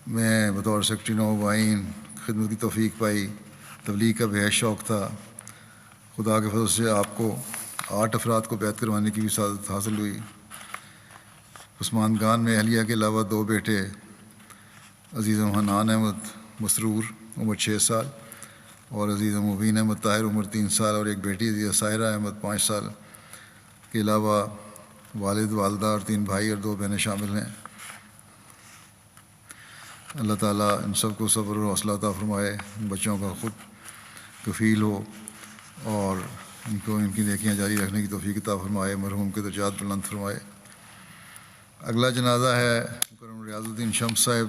میں بطور سیکرٹری نو آئین خدمت کی توفیق پائی. تبلیغ کا بے حد شوق تھا. خدا کے فضل سے آپ کو 8 افراد کو بیعت کروانے کی بھی سعادت حاصل ہوئی. عثمان میں اہلیہ کے علاوہ 2 بیٹے عزیزم حنان احمد مسرور عمر 6 سال اور عزیزم مبین احمد طاہر عمر 3 سال اور ایک بیٹی عزیزہ سائرہ احمد 5 سال کے علاوہ والد، والدہ اور 3 بھائی اور 2 بہنیں شامل ہیں. اللہ تعالیٰ ان سب کو صبر و حوصلہ عطا فرمائے، بچوں کا خود کفیل ہو اور ان کو ان کی نیکیاں جاری رکھنے کی توفیق عطا فرمائے. مرحوم کے درجات بلند فرمائے. اگلا جنازہ ہے مکرم ریاض الدین شمس صاحب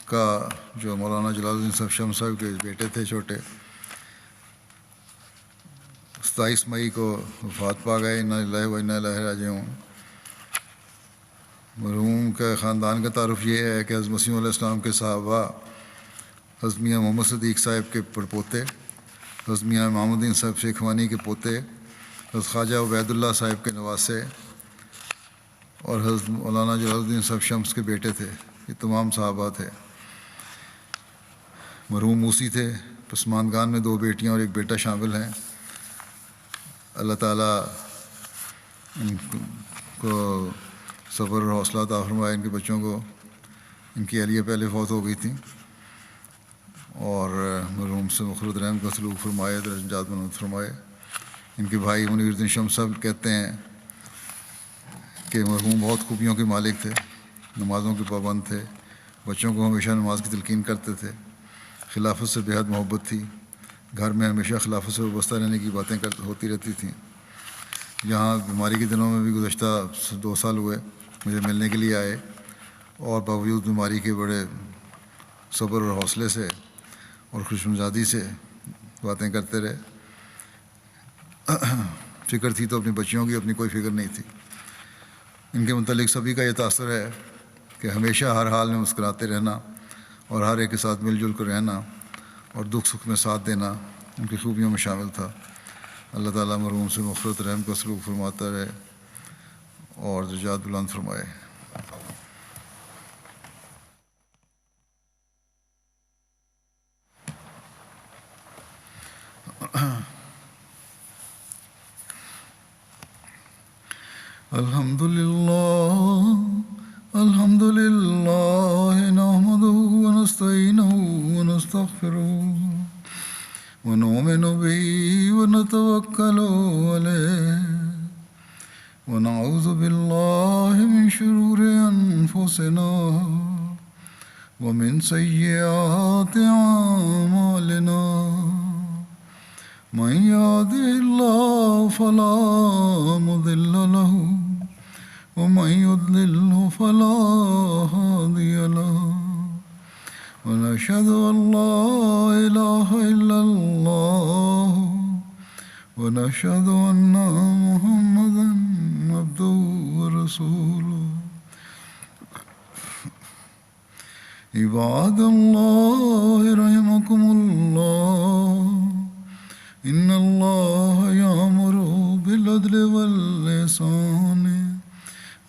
کا، جو مولانا جلال الدین صاحب شمس صاحب کے بیٹے تھے چھوٹے. 27 مئی کو وفات پا گئے. انا للہ و انا الیہ راجعون. مرحوم کا خاندان کا تعارف یہ ہے کہ حضرت مسیح علیہ السلام کے صحابہ حضرت میاں محمد صدیق صاحب کے پڑپوتے، حضرت میاں امام الدین صاحب شیخوانی کے پوتے، حضرت خواجہ عبید اللہ صاحب کے نواسے اور حضرت مولانا جلال الدین صاحب شمس کے بیٹے تھے. یہ تمام صحابہ تھے. مرحوم موسی تھے. پسماندگان میں 2 بیٹیاں اور ایک بیٹا شامل ہیں. اللہ تعالیٰ ان کو صبر اور حوصلہ عطا فرمائے. ان کے بچوں کو، ان کی اہلیہ پہلے فوت ہو گئی تھیں، اور مرحوم سے مغفرت رحم کا سلوک فرمائے، درجات بلند فرمائے. ان کے بھائی منیر الدین شمس صاحب کہتے ہیں کہ مرحوم بہت خوبیوں کے مالک تھے، نمازوں کے پابند تھے، بچوں کو ہمیشہ نماز کی تلقین کرتے تھے، خلافت سے بے حد محبت تھی. گھر میں ہمیشہ خلافت سے وابستہ رہنے کی باتیں ہوتی رہتی تھیں. یہاں بیماری کے دنوں میں بھی گزشتہ 2 سال ہوئے مجھے ملنے کے لیے آئے اور باوجود بیماری کے بڑے صبر اور حوصلے سے اور خوش مزاجی سے باتیں کرتے رہے. فکر تھی تو اپنی بچیوں کی، اپنی کوئی فکر نہیں تھی. ان کے متعلق سبھی کا یہ تاثر ہے کہ ہمیشہ ہر حال میں مسکراتے رہنا اور ہر ایک کے ساتھ مل جل کر رہنا اور دکھ سکھ میں ساتھ دینا ان کی خوبیوں میں شامل تھا. اللہ تعالیٰ مرحوم سے مغفرت رحم کا سلوک فرماتا رہے اور درجات بلند فرمائے. الحمد للہ أنفسنا ومن سيئات أعمالنا من يهده الله فلا مضل له ومن يضلل فلا هادي له ونشهد أن لا إله إلا الله ونشهد أن محمدا عبده ورسوله عباد الله رحمكم الله إن الله يأمر بالعدل والإحسان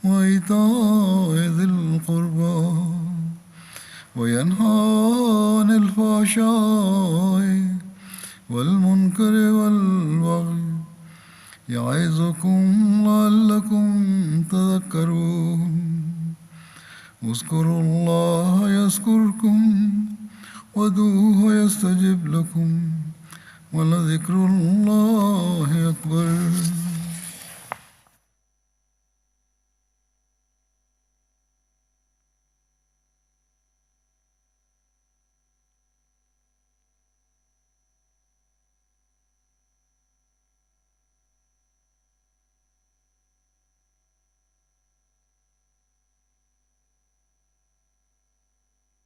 وإيتاء ذي القربى وينهى عن الفحشاء والمنكر والبغي يعظكم لعلكم تذكرون اذكروا الله يذكركم وادعوه يستجب لكم ولذكر الله أكبر